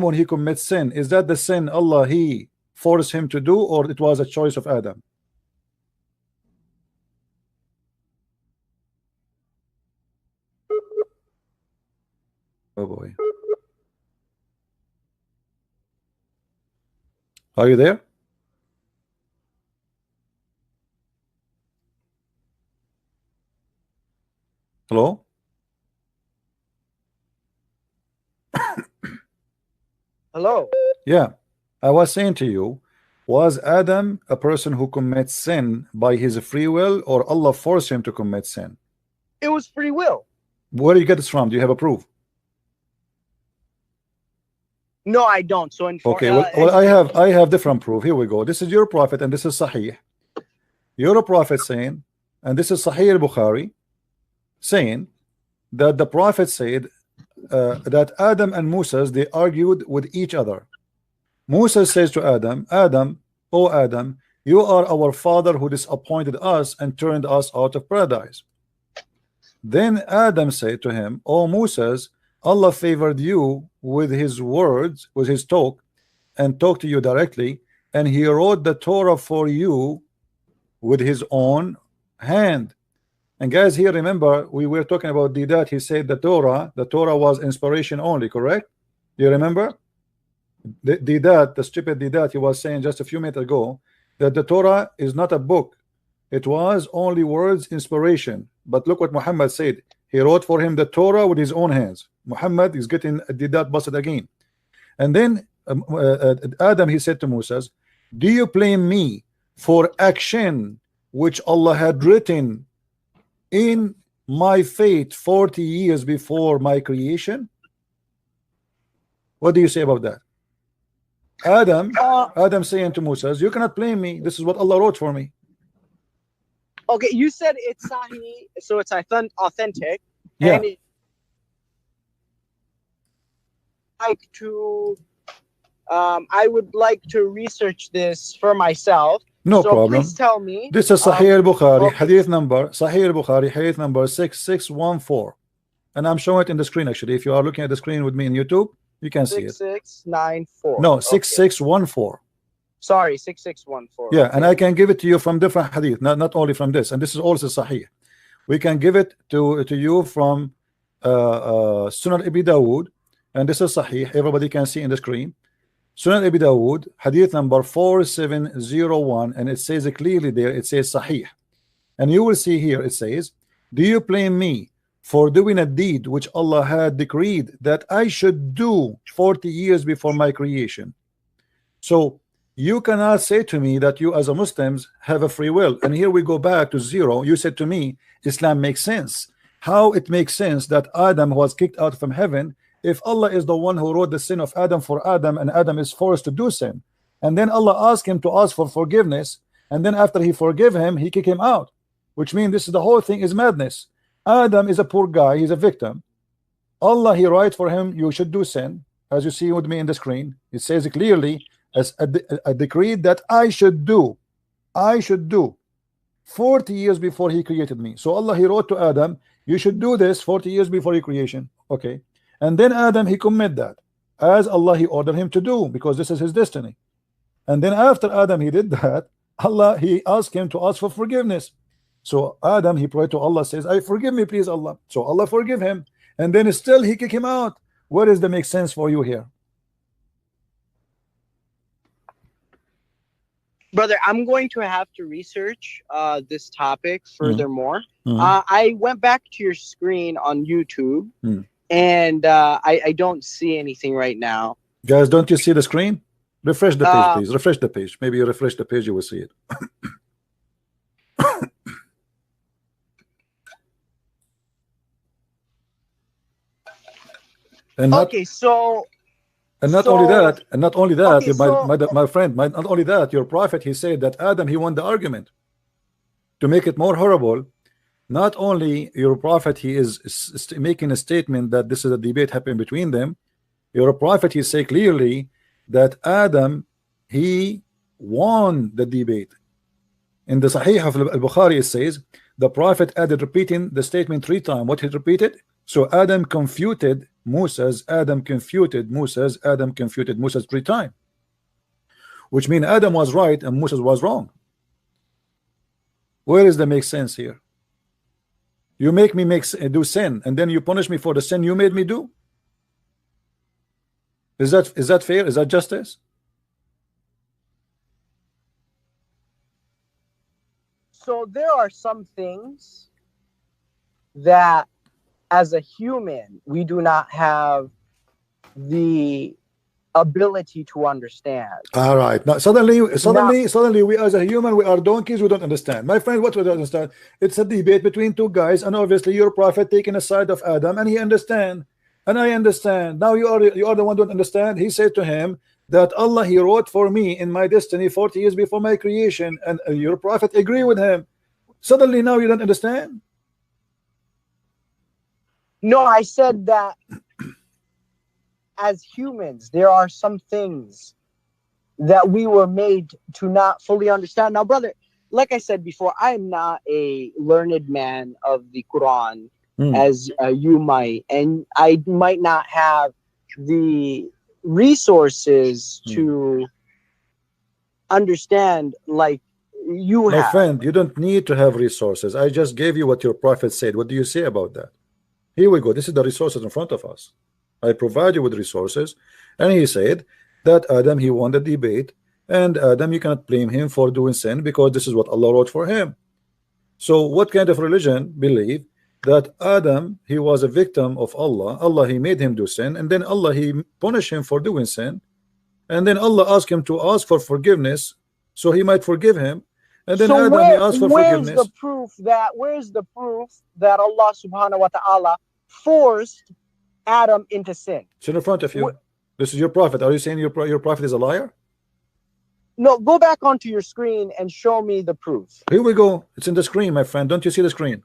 when he commits sin, is that the sin Allah he forced him to do, or it was a choice of Adam? Oh boy. Are you there? Hello? Hello? Yeah. I was saying to you, was Adam a person who commits sin by his free will, or Allah forced him to commit sin? It was free will. Where do you get this from? Do you have a proof? No, I don't. So okay, well I have different proof. Here we go. This is your prophet, and this is Sahih. You're a prophet saying, and this is Sahih al-Bukhari, saying that the prophet said that Adam and Moses, they argued with each other. Moses says to Adam, oh Adam, you are our father who disappointed us and turned us out of paradise. Then Adam said to him, oh Moses, Allah favored you with his words, with his talk, and talked to you directly, and he wrote the Torah for you with his own hand. And guys, here remember we were talking about Didat. He said the Torah was inspiration only, correct? Do you remember? Didat, the stupid Didat, he was saying just a few minutes ago that the Torah is not a book. It was only words, inspiration. But look what Muhammad said. He wrote for him the Torah with his own hands. Muhammad is getting Didat busted again. And then Adam, he said to Moses, do you blame me for action which Allah had written in my fate 40 years before my creation? What do you say about that? Adam saying to Moses, you cannot blame me. This is what Allah wrote for me. Okay, you said it's Sahih, so it's authentic. Yeah. And I would like to research this for myself. No problem. Please tell me. This is Sahih al-Bukhari, hadith number, Sahih al-Bukhari, hadith number 6614. And I'm showing it in the screen actually. If you are looking at the screen with me in YouTube, you can see it. 6694. No, 6614. Sorry, 6614. Yeah, and I can give it to you from different hadith, not only from this, and this is also sahih. We can give it to you from Sunan Abi Dawood, and this is sahih. Everybody can see in the screen. Sunan Abi Dawood, hadith number 4701, and it says it clearly there. It says sahih, and you will see here. It says, "Do you blame me for doing a deed which Allah had decreed that I should do 40 years before my creation?" So you cannot say to me that you as a Muslims have a free will. And here we go back to zero. You said to me Islam makes sense. How it makes sense that Adam was kicked out from heaven if Allah is the one who wrote the sin of Adam for Adam, and Adam is forced to do sin, and then Allah asked him to ask for forgiveness, and then after he forgive him, he kick him out, which means this is the whole thing is madness. Adam is a poor guy, he's a victim. Allah, he write for him, you should do sin, as you see with me in the screen. It says clearly as a decree that I should do 40 years before he created me. So Allah, he wrote to Adam, you should do this 40 years before your creation. Okay, and then Adam, he commit that as Allah, he ordered him to do, because this is his destiny. And then after Adam, he did that, Allah, he asked him to ask for forgiveness. So Adam, he prayed to Allah, says, I forgive me please Allah. So Allah forgive him, and then still he kick him out. What does that make sense for you here? Brother, I'm going to have to research this topic furthermore. I went back to your screen on YouTube, and I don't see anything right now. Guys, don't you see the screen? Refresh the page, please. Refresh the page. Maybe you refresh the page, you will see it. And not, okay, so and not only that, okay, my friend, not only that, your prophet, he said that Adam, he won the argument. To make it more horrible, not only your prophet, he is making a statement that this is a debate happening between them. Your prophet, he say clearly that Adam, he won the debate. In the Sahih of al-Bukhari, it says the prophet added repeating the statement 3 times. What he repeated? So Adam confuted Moses, Adam confuted Moses, Adam confuted Moses 3 times, which means Adam was right and Moses was wrong. Where is the make sense here? You make me do sin, and then you punish me for the sin you made me do. Is that fair? Is that justice? So there are some things that as a human we do not have the ability to understand. All right. Now suddenly we as a human, we are donkeys, we don't understand. My friend, what we don't understand? It's a debate between 2 guys, and obviously your prophet taking a side of Adam, and he understand, and I understand. Now you are the one who don't understand. He said to him that Allah, he wrote for me in my destiny 40 years before my creation, and your prophet agree with him. Suddenly now you don't understand? No, I said that as humans, there are some things that we were made to not fully understand. Now, brother, like I said before, I'm not a learned man of the Quran as you might, and I might not have the resources to understand like you have. My friend, you don't need to have resources. I just gave you what your prophet said. What do you say about that? Here we go. This is the resources in front of us. I provide you with resources, and he said that Adam, he won the debate, and Adam, you cannot blame him for doing sin because this is what Allah wrote for him. So what kind of religion believe that Adam, he was a victim of Allah, Allah, he made him do sin, and then Allah, he punished him for doing sin, and then Allah asked him to ask for forgiveness so he might forgive him, and then so Adam, he asked for forgiveness. Where's the proof that Allah subhanahu wa ta'ala forced Adam into sin? It's in front of you. This is your prophet. Are you saying your prophet is a liar? No, go back onto your screen and show me the proof. Here we go. It's in the screen, my friend. Don't you see the screen?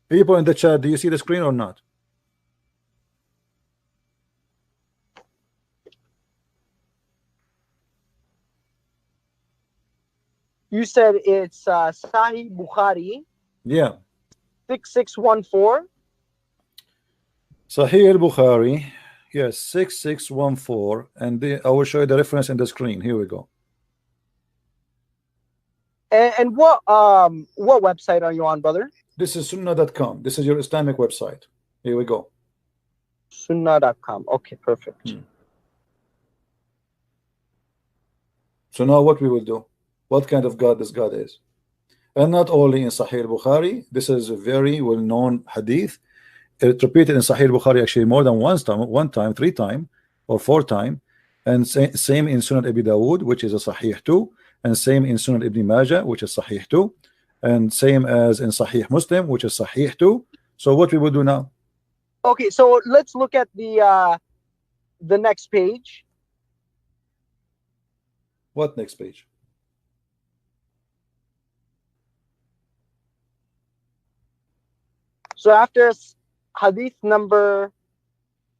People in the chat, do you see the screen or not? You said it's Sahih Bukhari. Yeah. 6614. Sahih al-Bukhari. Yes, 6614. And I will show you the reference in the screen. Here we go. And what website are you on, brother? This is sunnah.com. This is your Islamic website. Here we go. Sunnah.com. Okay, perfect. So now what we will do, what kind of God this God is. And not only in Sahih al-Bukhari, this is a very well-known hadith. It's repeated in Sahih al-Bukhari actually more than one time, 3 times, or 4 times. And same in Sunan Abi Dawud, which is a Sahih too. And same in Sunan Ibn Majah, which is Sahih too. And same as in Sahih Muslim, which is Sahih too. So what we will do now? Okay, so let's look at the next page. What next page? So after hadith number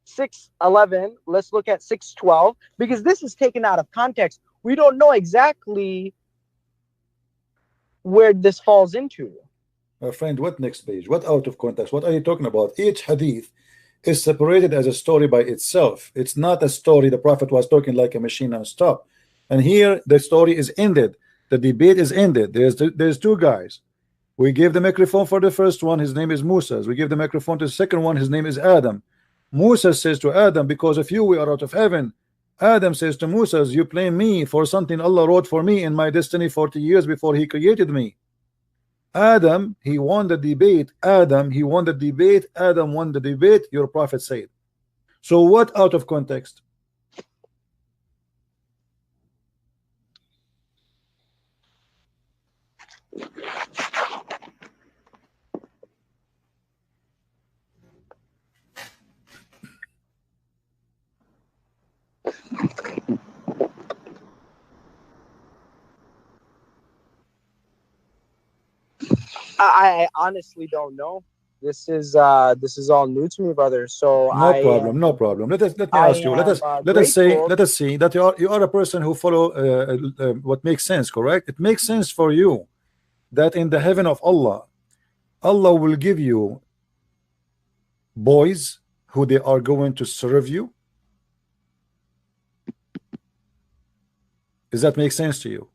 611, let's look at 612, because this is taken out of context. We don't know exactly where this falls into. My friend, what next page? What out of context? What are you talking about? Each hadith is separated as a story by itself. It's not a story the Prophet was talking like a machine non-stop. And here the story is ended. The debate is ended. There's 2 guys. We gave the microphone for the first one. His name is Musa. We give the microphone to the second one. His name is Adam. Musa says to Adam, because of you we are out of heaven. Adam says to Musa, you blame me for something Allah wrote for me in my destiny 40 years before he created me. Adam, he won the debate. Adam, he won the debate. Adam won the debate. Your Prophet said. So what out of context? I honestly don't know. This is all new to me, brother. So no problem. Let me ask you. Let us see that you are a person who follow what makes sense, correct? It makes sense for you that in the heaven of Allah, Allah will give you boys who they are going to serve you. Does that make sense to you?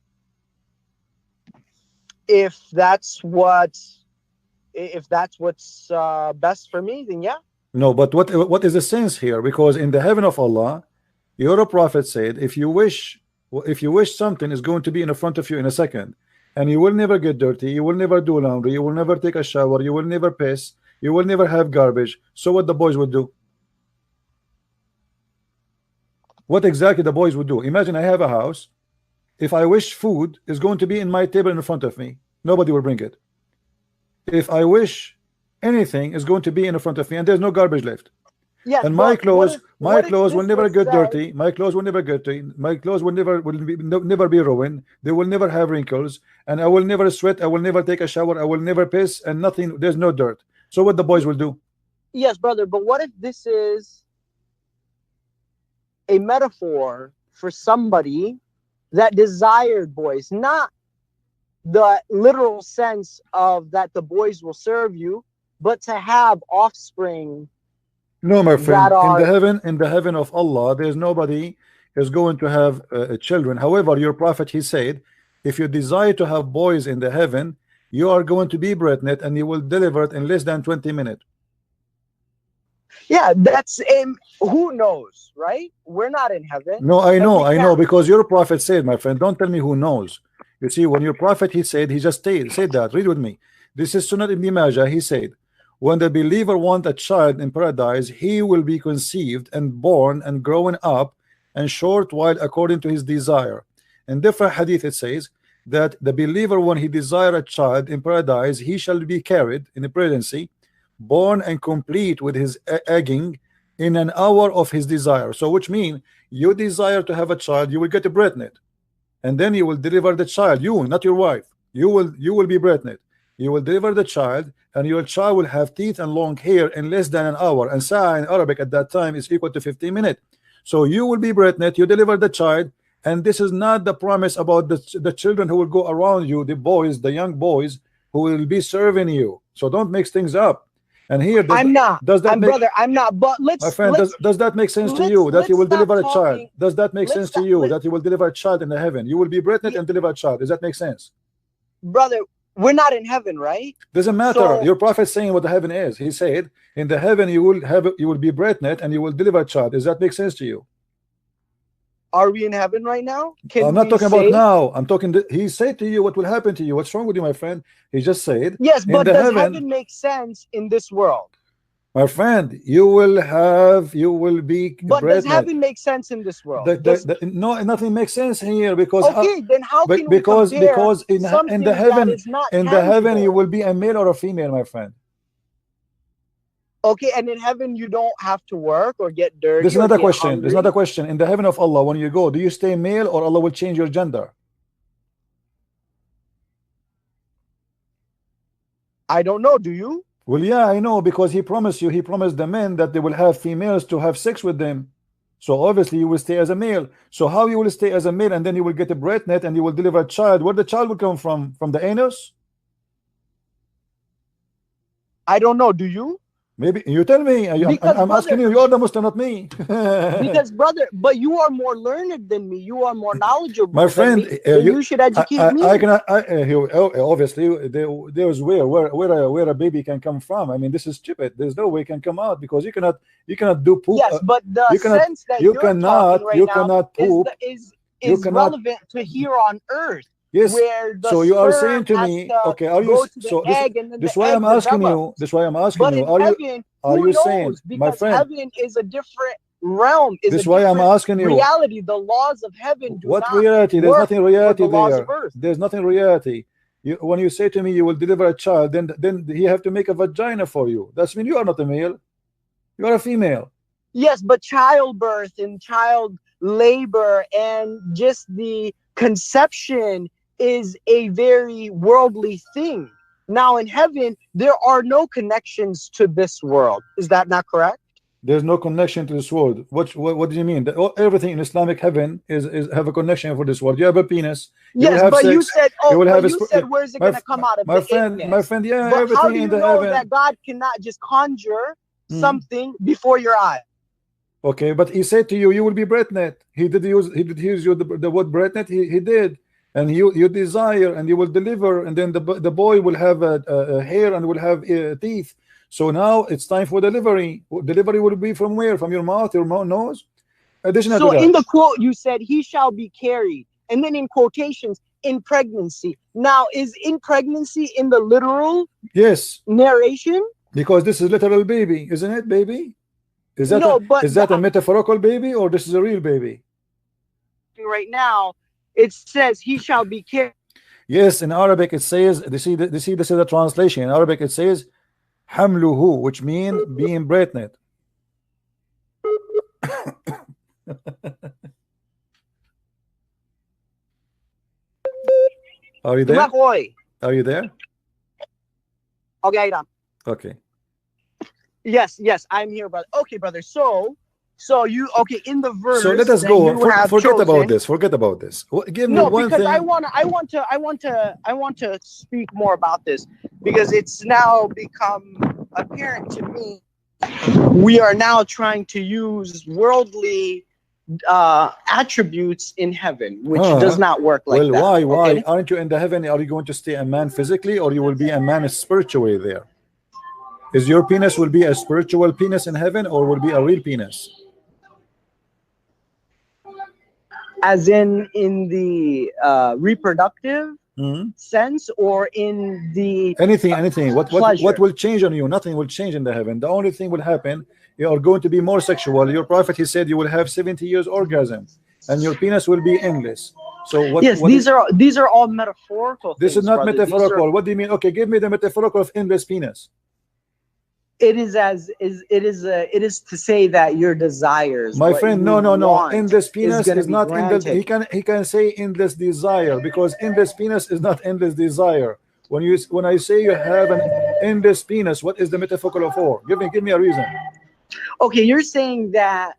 If that's what's best for me, then yeah. No, but what is the sense here? Because in the heaven of Allah, your Prophet said, if you wish something is going to be in front of you in a second, and you will never get dirty, you will never do laundry, you will never take a shower, you will never piss, you will never have garbage. So what the boys would do? What exactly the boys would do? Imagine I have a house. If I wish food is going to be in my table in front of me, nobody will bring it. If I wish anything is going to be in front of me and there's no garbage left. Yeah, and my clothes will never get dirty. My clothes will never get dirty. My clothes will never be ruined. They will never have wrinkles, and I will never sweat. I will never take a shower. I will never piss, and nothing. There's no dirt. So what the boys will do? Yes, brother. But what if this is a metaphor for somebody that desired boys, not the literal sense of that the boys will serve you, but to have offspring? No, my friend, in the heaven of Allah, there's nobody is going to have children. However, your Prophet, he said, if you desire to have boys in the heaven, you are going to be pregnant and you will deliver it in less than 20 minutes. Yeah, that's who knows, right? We're not in heaven. No, I know, because your Prophet said, my friend, don't tell me who knows. You see, when your Prophet, he said, he just said that. Read with me. This is Sunan Ibn Majah. He said, when the believer wants a child in paradise, he will be conceived and born and growing up and short while according to his desire. In different hadith it says that the believer, when he desire a child in paradise, he shall be carried in a pregnancy, born and complete with his egging in an hour of his desire. So which means you desire to have a child, you will get pregnant, and then you will deliver the child. You, not your wife. You will be pregnant. You will deliver the child, and your child will have teeth and long hair in less than an hour. And sa'a in Arabic at that time is equal to 15 minutes. So you will be pregnant, you deliver the child, And this is not the promise about the children who will go around you, the boys, the young boys who will be serving you. So don't mix things up. And here, I'm not. Does that make, brother, I'm not. But let's, my friend, does that make sense to you that you will deliver a child? Does that make sense to you that you will deliver a child in the heaven? You will be pregnant and deliver a child. Does that make sense? Brother, we're not in heaven, right? Doesn't matter. So, your prophet saying what the heaven is. He said in the heaven you will be pregnant and you will deliver a child. Does that make sense to you? Are we in heaven right now? I'm not talking about now. I'm talking. He said to you what will happen to you. What's wrong with you, my friend? He just said. Yes, but does heaven make sense in this world? My friend, you will be. But does heaven make sense in this world? No, nothing makes sense here because. Okay, then how can because in the heaven you you will be a male or a female, my friend. Okay, and in heaven you don't have to work or get dirty. There's another question. There's another question. In the heaven of Allah, when you go, do you stay male or Allah will change your gender? I don't know. Do you? Well, yeah, I know, because he promised you. He promised the men that they will have females to have sex with them. So obviously you will stay as a male. So how you will stay as a male and then you will get a pregnant and you will deliver a child? Where the child will come from? From the anus? I don't know. Do you? Maybe you tell me. I'm asking you. You're the Muslim, not me. Because brother, but you are more learned than me. You are more knowledgeable. My friend, you should educate me. I cannot. Obviously, there's where a baby can come from. I mean, this is stupid. There's no way it can come out because you cannot do poop. Yes, but the sense that you cannot poop is relevant to here on earth. Yes. So you are saying to me, okay, are you so this why I'm asking you, are you saying, my friend, heaven is a different realm, this why I'm asking you, reality, the laws of heaven do what not reality? There's nothing reality there. Earth. There's nothing reality. When you say to me you will deliver a child, then he have to make a vagina for you. That's mean you are not a male, you are a female. Yes, but childbirth and child labor and just the conception is a very worldly thing. Now in heaven, there are no connections to this world. Is that not correct? There's no connection to this world. What do you mean? Everything in Islamic heaven is have a connection for this world. You have a penis. Yes, but you said, where's it going to come out of? My friend, yeah, but everything how do you in the know heaven. that God cannot just conjure something before your eye? Okay, but he said to you, you will be pregnant. He did use the word pregnant. He did. And you desire and you will deliver, and then the boy will have a hair and will have teeth. So now it's time for delivery. Delivery will be from where? From your mouth, your nose? Additional so in the quote you said he shall be carried, and then in quotations, in pregnancy. Now is in pregnancy in the literal narration? Because this is literal baby, isn't it, baby? Is that a metaphorical baby or this is a real baby? Right now it says he shall be carried. Yes, in Arabic it says, this is a translation. In Arabic it says hamluhu, which means being pregnant. Are you there? Are you there? Okay. Yes, I'm here, brother. Okay, brother. So you in the verse. So let us go. Forget about this. Give me one thing. I want to speak more about this because it's now become apparent to me. We are now trying to use worldly attributes in heaven, which does not work like that. Well, why? Okay? Aren't you in the heaven? Are you going to stay a man physically, or you will be a man spiritually there? Is your penis will be a spiritual penis in heaven, or will be a real penis? As in the reproductive sense, or in the anything. What will change on you? Nothing will change in the heaven. The only thing will happen, you are going to be more sexual. Your prophet, he said, you will have 70 years orgasm, and your penis will be endless. So what? Yes, these are all metaphorical. This is not metaphorical. What do you mean? Okay, give me the metaphorical of endless penis. It is to say that your desires, my friend, no. Endless penis is not endless. He can say endless desire, because endless penis is not endless desire. When I say you have an endless penis, what is the metaphorical for? Give me a reason. Okay, you're saying that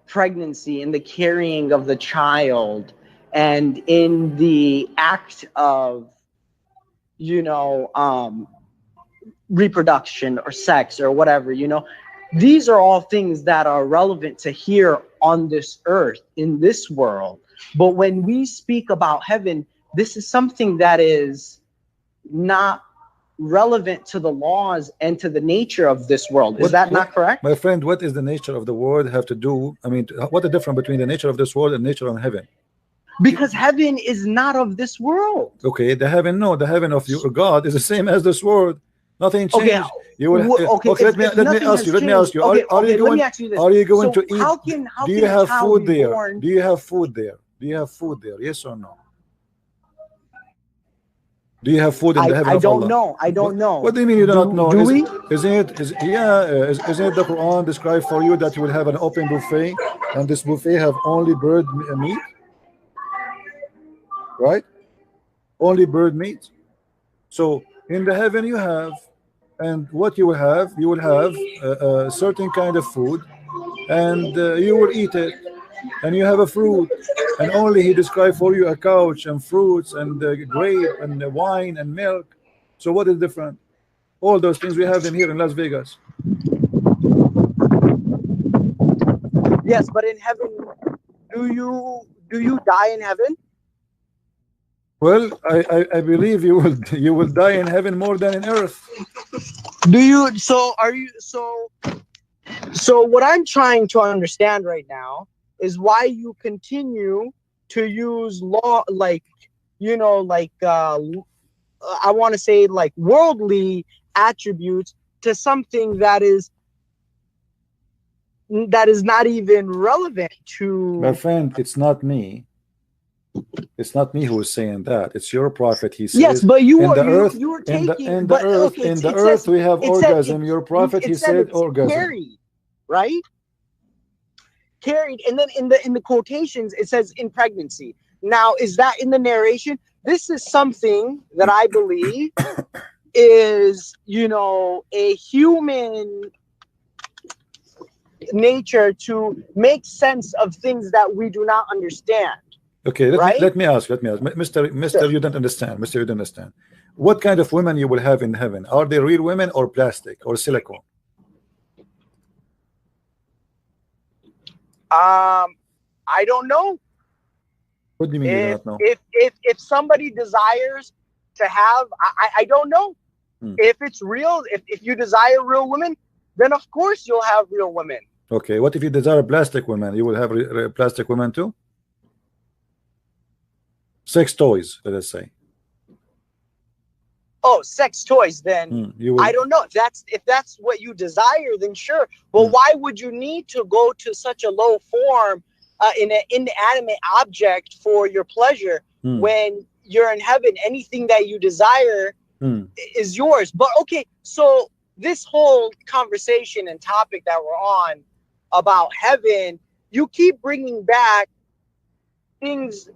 pregnancy, in the carrying of the child, and in the act of, you know, reproduction or sex or whatever, you know, these are all things that are relevant to here on this earth, in this world. But when we speak about heaven, this is something that is not relevant to the laws and to the nature of this world. Is that not correct? My friend, what is the nature of the world have to do? I mean, what the difference between the nature of this world and nature of heaven? Because heaven is not of this world. Okay, the heaven, no, the heaven of your God is the same as this world. Nothing changed. Okay, you will, okay, okay, let me ask you. Let me ask you. Okay, are you going? Are you going so to eat? How do you have food there? born? Do you have food there? Do you have food there? Yes or no? Do you have food in the heaven of Allah? I don't know. What do you mean you do not know? Do we? Isn't it the Quran describe for you that you will have an open buffet, and this buffet have only bird meat? Right? Only bird meat. So in the heaven you have, and what you will have a certain kind of food, and you will eat it, and you have a fruit, and only he described for you a couch and fruits and grape and wine and milk. So what is different? All those things we have in here in Las Vegas. Yes, but in heaven, do you die in heaven? Well, I believe you will die in heaven more than in earth. Do you? So are you? So what I'm trying to understand right now is why you continue to use law, like, you know, like I want to say like worldly attributes to something that is not even relevant to. My friend, it's not me. It's not me who is saying that. It's your prophet. He says, yes, but you were in taking the earth we have orgasm. Your prophet, he said orgasm. Carried, right? Carried, and then in the quotations it says in pregnancy. Now, is that in the narration? This is something that I believe is, you know, a human nature to make sense of things that we do not understand. Okay, let me ask, Mr. Sure. You don't understand, Mr. You don't understand. What kind of women you will have in heaven? Are they real women or plastic or silicone? I don't know. What do you mean you don't know? If somebody desires to have, I don't know. If it's real, if you desire real women, then of course you'll have real women. Okay, what if you desire plastic women? You will have plastic women too? Sex toys, let us say. Oh, sex toys, then I don't know. If that's what you desire, then sure. But why would you need to go to such a low form in an inanimate object for your pleasure when you're in heaven? Anything that you desire is yours. But okay, so this whole conversation and topic that we're on about heaven, you keep bringing back things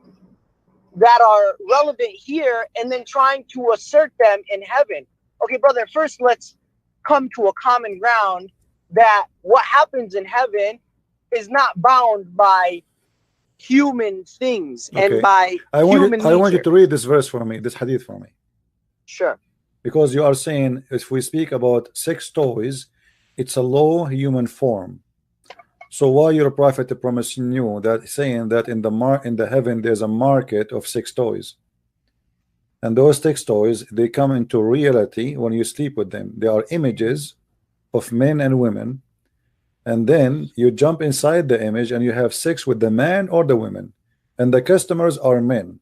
that are relevant here and then trying to assert them in heaven. Okay, brother, first let's come to a common ground that what happens in heaven is not bound by human things and by human nature. I want you to read this verse for me, this hadith for me. Sure. Because you are saying if we speak about sex toys, it's a low human form. So why your prophet promising you that, saying that in the heaven there's a market of sex toys, and those sex toys, they come into reality when you sleep with them. They are images of men and women, and then you jump inside the image and you have sex with the man or the women, and the customers are men.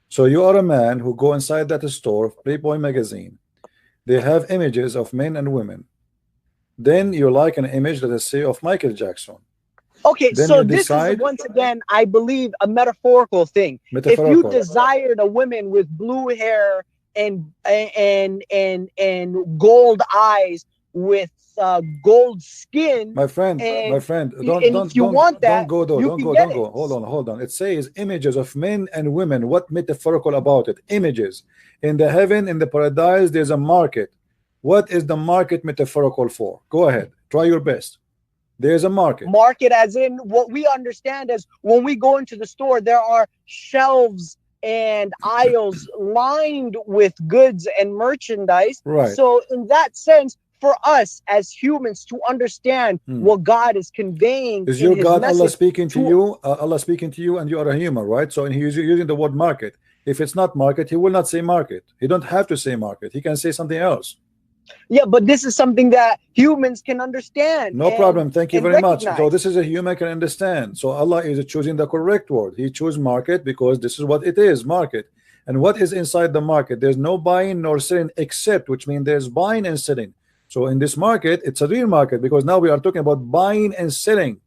So you are a man who go inside that store, Playboy magazine. They have images of men and women. Then you like an image, let us say, of Michael Jackson. Okay, then so this is once again, I believe, a metaphorical thing. If you desired a woman with blue hair and gold eyes with gold skin, my friend, don't go. Hold on. It says images of men and women. What metaphorical about it? Images. In the heaven, in the paradise, there's a market. What is the market metaphorical for? Go ahead, try your best. There's a market. Market as in what we understand as when we go into the store, there are shelves and aisles lined with goods and merchandise. Right. So in that sense, for us as humans to understand what God is conveying, is your God Allah speaking to you? Allah speaking to you, and you are a human, right? So he's using the word market. If it's not market, he will not say market. He don't have to say market. He can say something else. Yeah, but this is something that humans can understand. No problem. Thank you very much. So this is a human can understand. So Allah is choosing the correct word. He chose market because this is what it is, market. And what is inside the market? There's no buying nor selling except, which means there's buying and selling. So in this market, it's a real market because now we are talking about buying and selling.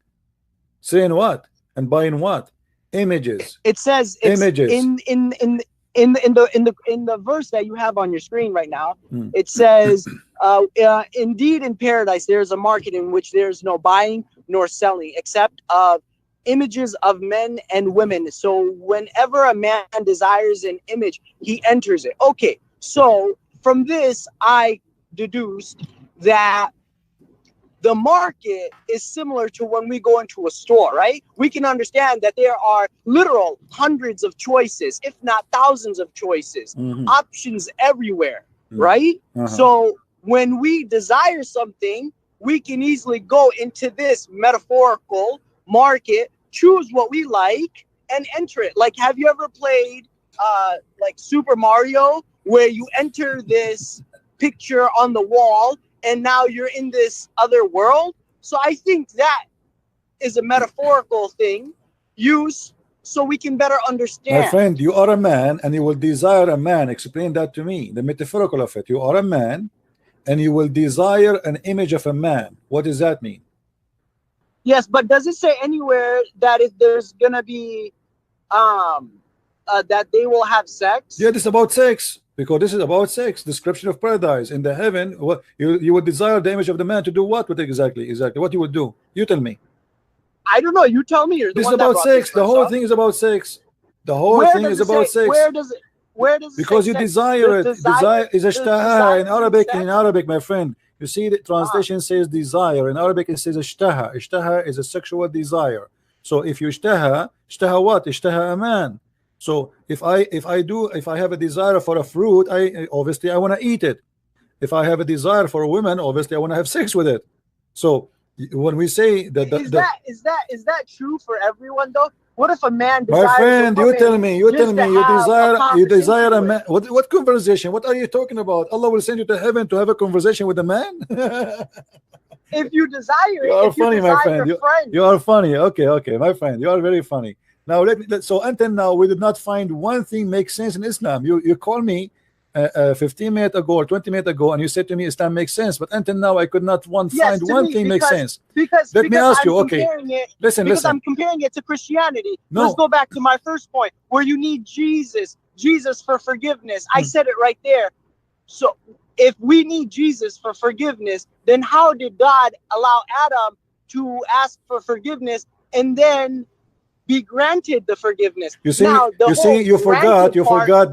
Selling what? And buying what? Images. It says it's images. In the verse that you have on your screen right now, it says, indeed in paradise there is a market in which there is no buying nor selling except of images of men and women. So whenever a man desires an image, he enters it. Okay, so from this I deduced that the market is similar to when we go into a store, right? We can understand that there are literal hundreds of choices, if not thousands of choices, options everywhere, right? So when we desire something, we can easily go into this metaphorical market, choose what we like, and enter it. Like, have you ever played like Super Mario, where you enter this picture on the wall and now you're in this other world? So I think that is a metaphorical thing used so we can better understand. My friend, you are a man and you will desire a man. Explain that to me, the metaphorical of it. You are a man and you will desire an image of a man. What does that mean? Yes, but does it say anywhere that if there's gonna be that they will have sex? Yeah, this is about sex. Because this is about sex, description of paradise. In the heaven, what you would desire the image of the man to do what with exactly what you would do? You tell me. I don't know. You tell me. You're the this one is about sex. The whole up. thing is about sex. The whole thing is about sex. Where does it? Where does it? Because you desire it. Desire is ishtaha in Arabic. In Arabic, my friend, you see the translation says desire. In Arabic, it says ishtaha. Ishtaha is a sexual desire. So if you ishtaha what? Ishtaha a man. So if I have a desire for a fruit, obviously I want to eat it. If I have a desire for a woman, obviously I want to have sex with it. So when we say that is that true for everyone though? What if a man desires my friend, you tell me you desire a man. What conversation? What are you talking about? Allah will send you to heaven to have a conversation with a man? If you desire it, you are funny, my friend. You are funny. Okay, my friend, you are very funny. Now so until now we did not find one thing makes sense in Islam. You call me 15 minutes ago or 20 minutes ago and you said to me Islam makes sense, but until now I could not find one thing makes sense. Let me ask you, okay, listen. I'm comparing it to Christianity. Let's go back to my first point where you need Jesus for forgiveness. I said it right there. So if we need Jesus for forgiveness, then how did God allow Adam to ask for forgiveness and then be granted the forgiveness? You see, you forgot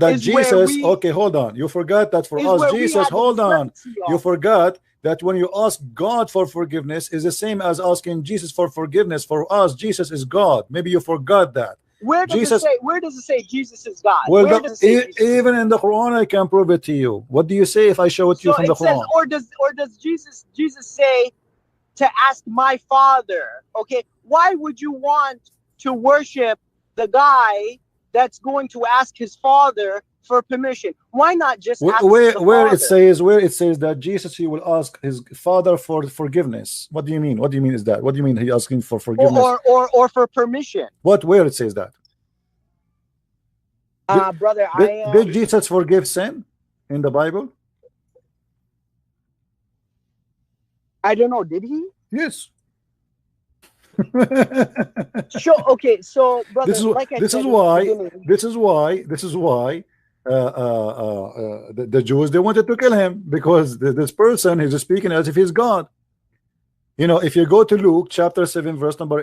that Jesus. Okay, hold on. You forgot that for us, Jesus. Hold on. You forgot that when you ask God for forgiveness is the same as asking Jesus for forgiveness. For us, Jesus is God. Maybe you forgot that. Where does it say Jesus is God? Well, even in the Quran, I can prove it to you. What do you say if I show it to you from the Quran? Or does Jesus say to ask my Father? Okay, why would you want to worship the guy that's going to ask his father for permission? Why not just ask where it says that Jesus, he will ask his father for forgiveness? What do you mean? What do you mean is that? What do you mean he asking for forgiveness or for permission? Where it says that? Brother, did Jesus forgive sin in the Bible? I don't know. Did he? Yes. Sure. Okay. So, brother, this is why the Jews, they wanted to kill him, because this person is speaking as if he's God. You know, if you go to Luke chapter 7 verse number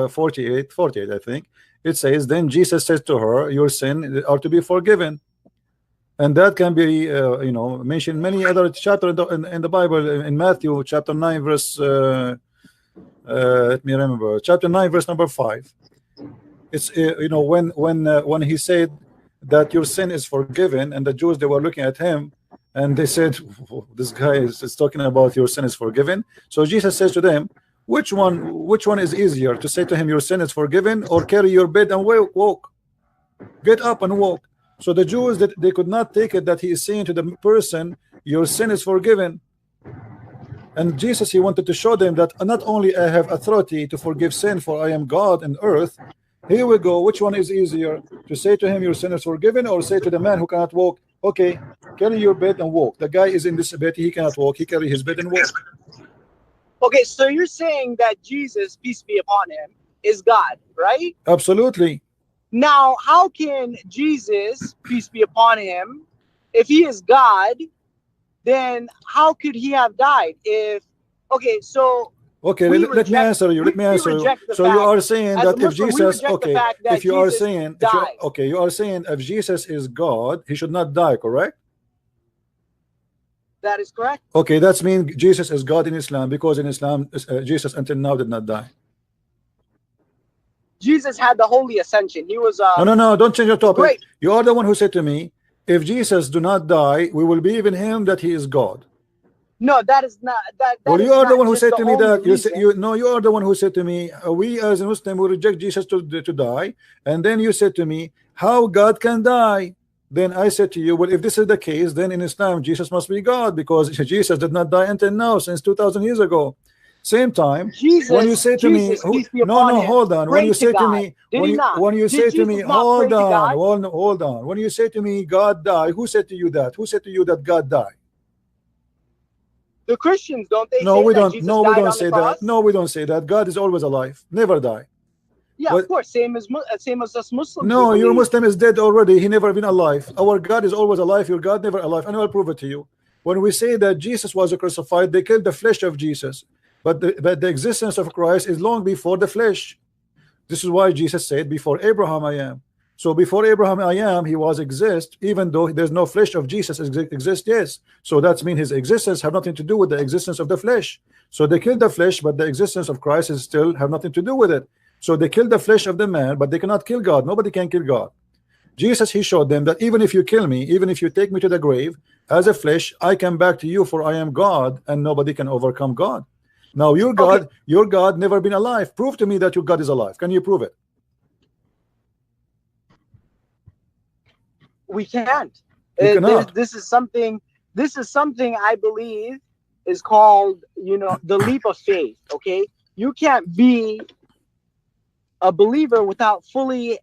48, I think it says, then Jesus says to her, your sin are to be forgiven. And that can be mentioned many other chapters in the Bible. In Matthew chapter 9 verse let me remember, chapter 9 verse number 5. It's you know, when he said that your sin is forgiven, and the Jews, they were looking at him and they said, this guy is talking about your sin is forgiven. So Jesus says to them, which one is easier, to say to him your sin is forgiven, or carry your bed and walk? Get up and walk. So the Jews, that they could not take it that he is saying to the person your sin is forgiven. And Jesus, he wanted to show them that not only I have authority to forgive sin, for I am God in earth. Here we go. Which one is easier, to say to him your sin is forgiven, or say to the man who cannot walk, okay, carry your bed and walk? The guy is in disability, he cannot walk, he carry his bed and walk. Okay, so you're saying that Jesus, peace be upon him, is God, right? Absolutely. Now, how can Jesus, peace be upon him, if he is God, then how could he have died? If, okay, so okay, let me answer you. Let me answer you. So you are saying that if Jesus, okay, if you are saying, okay, you are saying if Jesus is God, he should not die, correct? That is correct. Okay, that's mean Jesus is God in Islam, because in Islam, Jesus until now did not die. Jesus had the holy ascension. He was no, don't change your topic. Great. You are the one who said to me, if Jesus do not die, we will believe in him that he is God. No, that is not that. Well, you are the one who said to me that you are the one who said to me, we as a Muslim will reject Jesus to die, and then you said to me, how God can die? Then I said to you, well, if this is the case, then in Islam Jesus must be God, because Jesus did not die until now, since 2,000 years ago. Same time, Jesus, when you say to me, no, hold on. When you say to me, when you say to me, hold on. When you say to me, God died, who said to you that? Who said to you that God died? The Christians, don't they? No, say we that don't. Jesus No, we died don't on say the that. cross? No, we don't say that. God is always alive, never die. Yeah, But, of course. Same as us Muslims. no, your Muslim is dead already. He never been alive. Our God is always alive. Your God never alive. And I'll prove it to you. When we say that Jesus was crucified, they killed the flesh of Jesus. But the existence of Christ is long before the flesh. This is why Jesus said, before Abraham I am. So before Abraham I am, he was exist, even though there's no flesh of Jesus exist, yes. So that means his existence have nothing to do with the existence of the flesh. So they killed the flesh, but the existence of Christ is still have nothing to do with it. So they killed the flesh of the man, but they cannot kill God. Nobody can kill God. Jesus, he showed them that even if you kill me, even if you take me to the grave as a flesh, I come back to you, for I am God, and nobody can overcome God. Now your God, your God never been alive. Prove to me that your God is alive. Can you prove it? We can't. You cannot. This is something I believe is called, the leap of faith. Okay, you can't be a believer without fully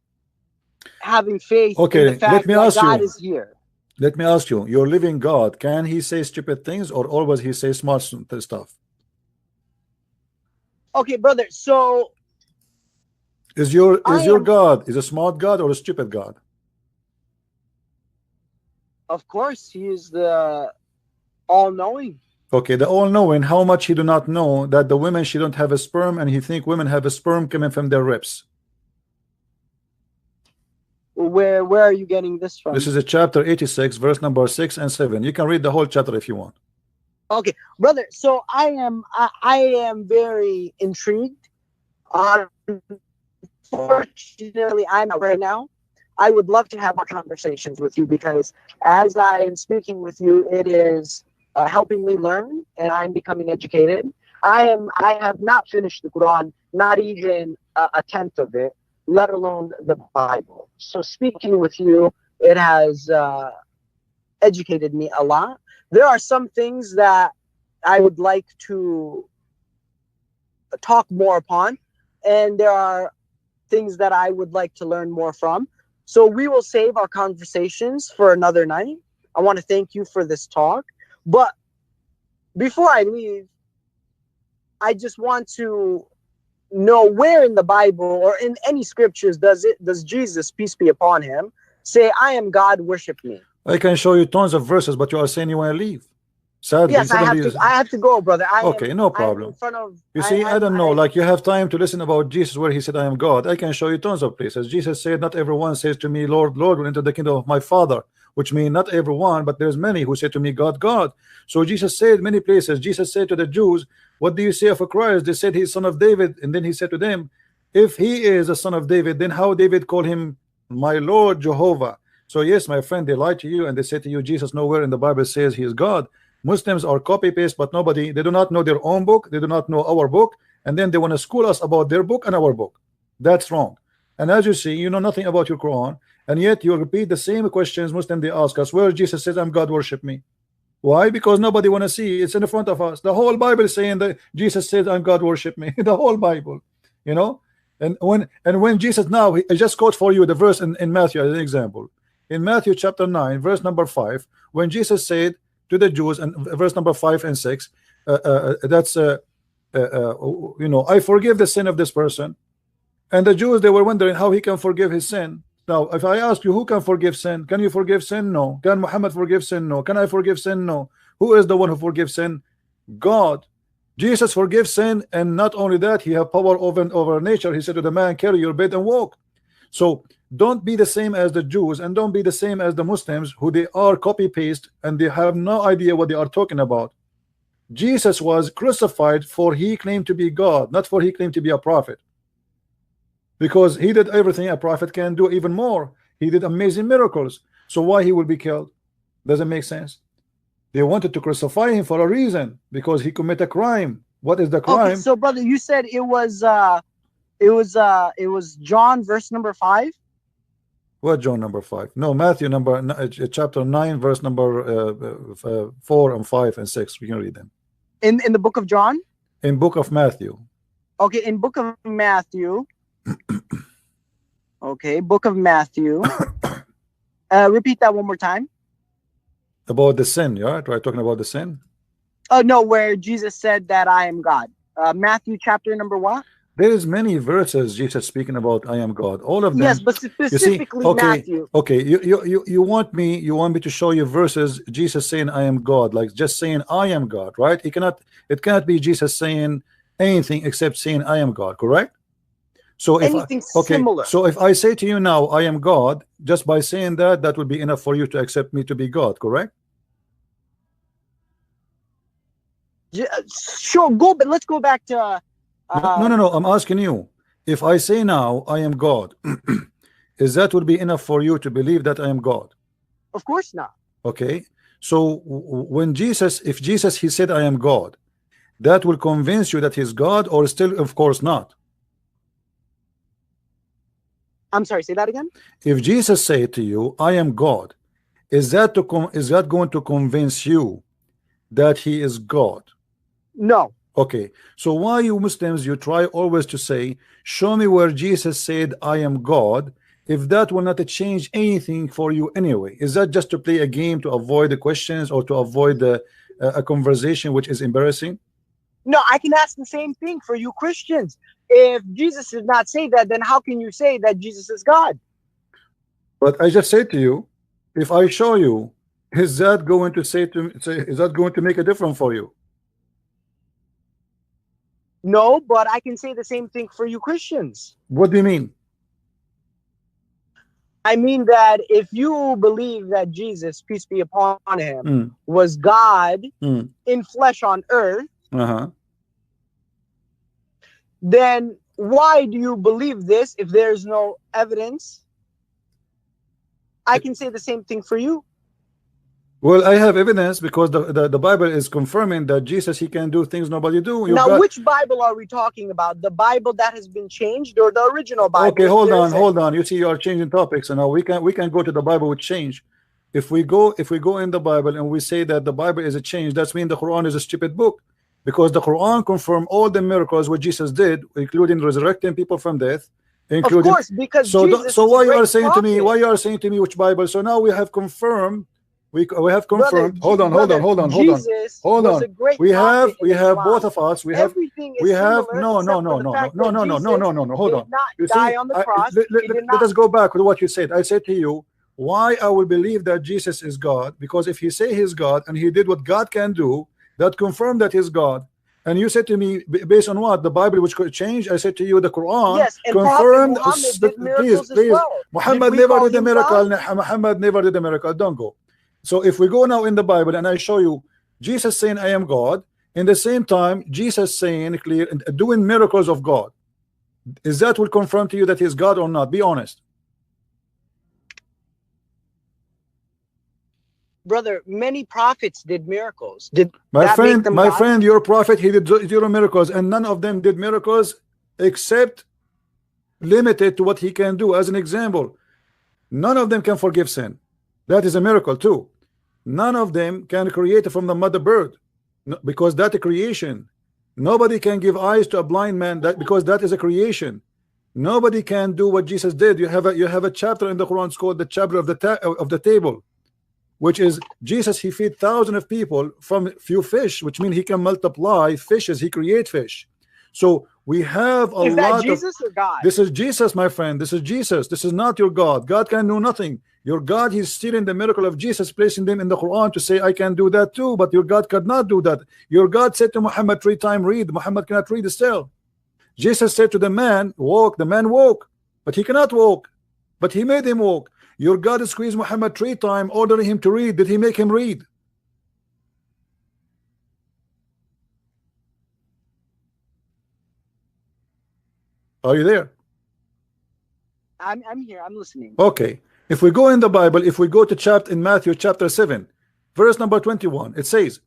having faith in the fact that God is here. Let me ask you, your living God, can he say stupid things, or always he says smart stuff? Okay, brother, so is your God is a smart God or a stupid God? Of course, he is the all-knowing. Okay, the all-knowing. How much he do not know that the women, she don't have a sperm, and he think women have a sperm coming from their ribs? Where are you getting this from? This is a chapter 86, verse number 6 and 7. You can read the whole chapter if you want. Okay, brother. So I am very intrigued. Unfortunately, I'm out right now. I would love to have more conversations with you, because as I am speaking with you, it is helping me learn, and I'm becoming educated. I have not finished the Quran, not even a tenth of it, let alone the Bible. So speaking with you, it has educated me a lot. There are some things that I would like to talk more upon, and there are things that I would like to learn more from. So we will save our conversations for another night. I want to thank you for this talk. But before I leave, I just want to know where in the Bible or in any scriptures does Jesus, peace be upon him, say, I am God, worship me? I can show you tons of verses, but you are saying you want to leave. Sadly, yes, I have to go, brother. Okay, no problem. In front of, you see, I don't know, like you have time to listen about Jesus where he said I am God. I can show you tons of places. Jesus said, not everyone says to me, Lord, Lord, will enter the kingdom of my Father, which means not everyone, but there's many who say to me, God, God. So Jesus said many places. Jesus said to the Jews, what do you say of a Christ? They said he's son of David, and then he said to them, if he is a son of David, then how David called him my Lord Jehovah? So yes, my friend, they lie to you and they say to you, Jesus nowhere in the Bible says he is God. Muslims are copy paste, but nobody, they do not know their own book, they do not know our book, and then they want to school us about their book and our book. That's wrong. And as you see, you know nothing about your Quran, and yet you repeat the same questions Muslim they ask us, where Jesus says I'm God, worship me. Why? Because nobody want to see. It's in the front of us. The whole Bible is saying that Jesus says I'm God, worship me. The whole Bible, you know. And when Jesus, now I just quote for you the verse in Matthew as an example. In Matthew chapter 9 verse number 5, when Jesus said to the Jews, and verse number 5 and 6, that's you know, I forgive the sin of this person. And the Jews, they were wondering how he can forgive his sin. Now if I ask you, who can forgive sin? Can you forgive sin? No. Can Muhammad forgive sin? No. Can I forgive sin? No. Who is the one who forgives sin? God. Jesus forgives sin, and not only that, he have power over nature. He said to the man, carry your bed and walk. So don't be the same as the Jews, and don't be the same as the Muslims, who they are copy paste and they have no idea what they are talking about. Jesus was crucified for he claimed to be God, not for he claimed to be a prophet, because he did everything a prophet can do, even more. He did amazing miracles. So why he will be killed? Doesn't make sense. They wanted to crucify him for a reason, because he committed a crime. What is the crime? Okay, so brother, you said it was John verse number 5. What John number 5? No, Matthew chapter 9 verse number 4 and 5 and 6. We can read them. In the book of John? In book of Matthew. Okay, in book of Matthew. Okay, book of Matthew. Repeat that one more time. About the sin, yeah? Right, talking about the sin. Oh no, where Jesus said that I am God. Matthew chapter number what? There is many verses Jesus speaking about I am God. All of them. Yes, but specifically okay, Matthew. Okay, you want me to show you verses Jesus saying I am God, like just saying I am God, right? It cannot be Jesus saying anything except saying I am God, correct? So if similar. So if I say to you now I am God, just by saying that would be enough for you to accept me to be God, correct? Sure, but let's go back to no, I'm asking you, if I say now I am God, is that would be enough for you to believe that I am God? Of course not. Okay, so when if Jesus he said I am God, that will convince you that he's God, or still of course not? I'm sorry, say that again. If Jesus said to you I am God, is that going to convince you that he is God? No. Okay, so why you Muslims, you try always to say, show me where Jesus said I am God, if that will not change anything for you anyway? Is that just to play a game, to avoid the questions, or to avoid a conversation which is embarrassing? No, I can ask the same thing for you Christians. If Jesus did not say that, then how can you say that Jesus is God? But I just said to you, if I show you, is that going to make a difference for you? No, but I can say the same thing for you Christians. What do you mean? I mean that if you believe that Jesus, peace be upon him, was God in flesh on earth, then why do you believe this if there's no evidence? I can say the same thing for you. Well, I have evidence, because the Bible is confirming that Jesus, he can do things nobody do. Which Bible are we talking about? The Bible that has been changed, or the original Bible? Okay, hold on. You see, you are changing topics, and now we can go to the Bible with change. If we go in the Bible and we say that the Bible is a change, that means the Quran is a stupid book, because the Quran confirmed all the miracles what Jesus did, including resurrecting people from death. Including, of course, because so why you are saying to me? Why you are saying to me which Bible? So now we have confirmed. We have confirmed. Hold on. We have both of us. We have no. Hold on. You see, let us go back to what you said. I said to you, Why I will believe that Jesus is God? Because if he say he's God and he did what God can do, that confirmed that he's God. And you said to me, based on what? The Bible, which could change? I said to you, the Quran. Yes, and confirmed. Muhammad did miracles as well. Muhammad never did a miracle. Muhammad never did a miracle. Don't go. So if we go now in the Bible and I show you Jesus saying, I am God, in the same time, Jesus saying clear, doing miracles of God. Is that will confirm to you that he's God or not? Be honest. Brother, many prophets did miracles. Did my that friend, make them my God? friend, your prophet, he did 0 miracles, and none of them did miracles except limited to what he can do. As an example, none of them can forgive sin. That is a miracle too. None of them can create from the mother bird, because that's a creation. Nobody can give eyes to a blind man, that because that is a creation. Nobody can do what Jesus did. You have a chapter in the Quran, it's called the chapter of the table, which is Jesus, he feed thousands of people from few fish, which means he can multiply fishes, he create fish. So we have a Is lot that Jesus or God? This is Jesus, my friend. This is Jesus. This is not your God. God can do nothing. Your God, he's stealing the miracle of Jesus, placing them in the Quran to say, I can do that too, but your God could not do that. Your God said to Muhammad 3 times, read. Muhammad cannot read still. Jesus said to the man, walk. The man walk, but he cannot walk, but he made him walk. Your God squeezed Muhammad 3 times, ordering him to read. Did he make him read? Are you there? I'm here. I'm listening. Okay. If we go in the Bible, if we go to chapter in Matthew chapter 7, verse number 21, it says,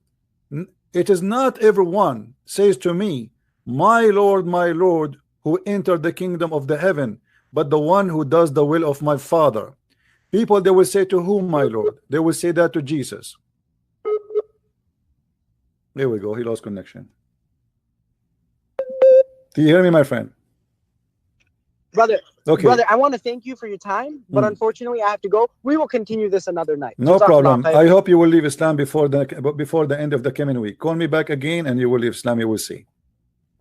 it is not everyone says to me, my Lord, who entered the kingdom of the heaven, but the one who does the will of my Father. People, they will say, to whom, my Lord? They will say that to Jesus. There we go. He lost connection. Do you hear me, my friend? Brother, okay. Brother, I want to thank you for your time, but unfortunately I have to go. We will continue this another night. No problem. I hope you will leave Islam before the end of the coming week. Call me back again and you will leave Islam. You will see.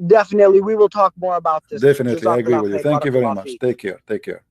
Definitely. We will talk more about this. Definitely. I agree with you. Thank you very much. Take care. Take care.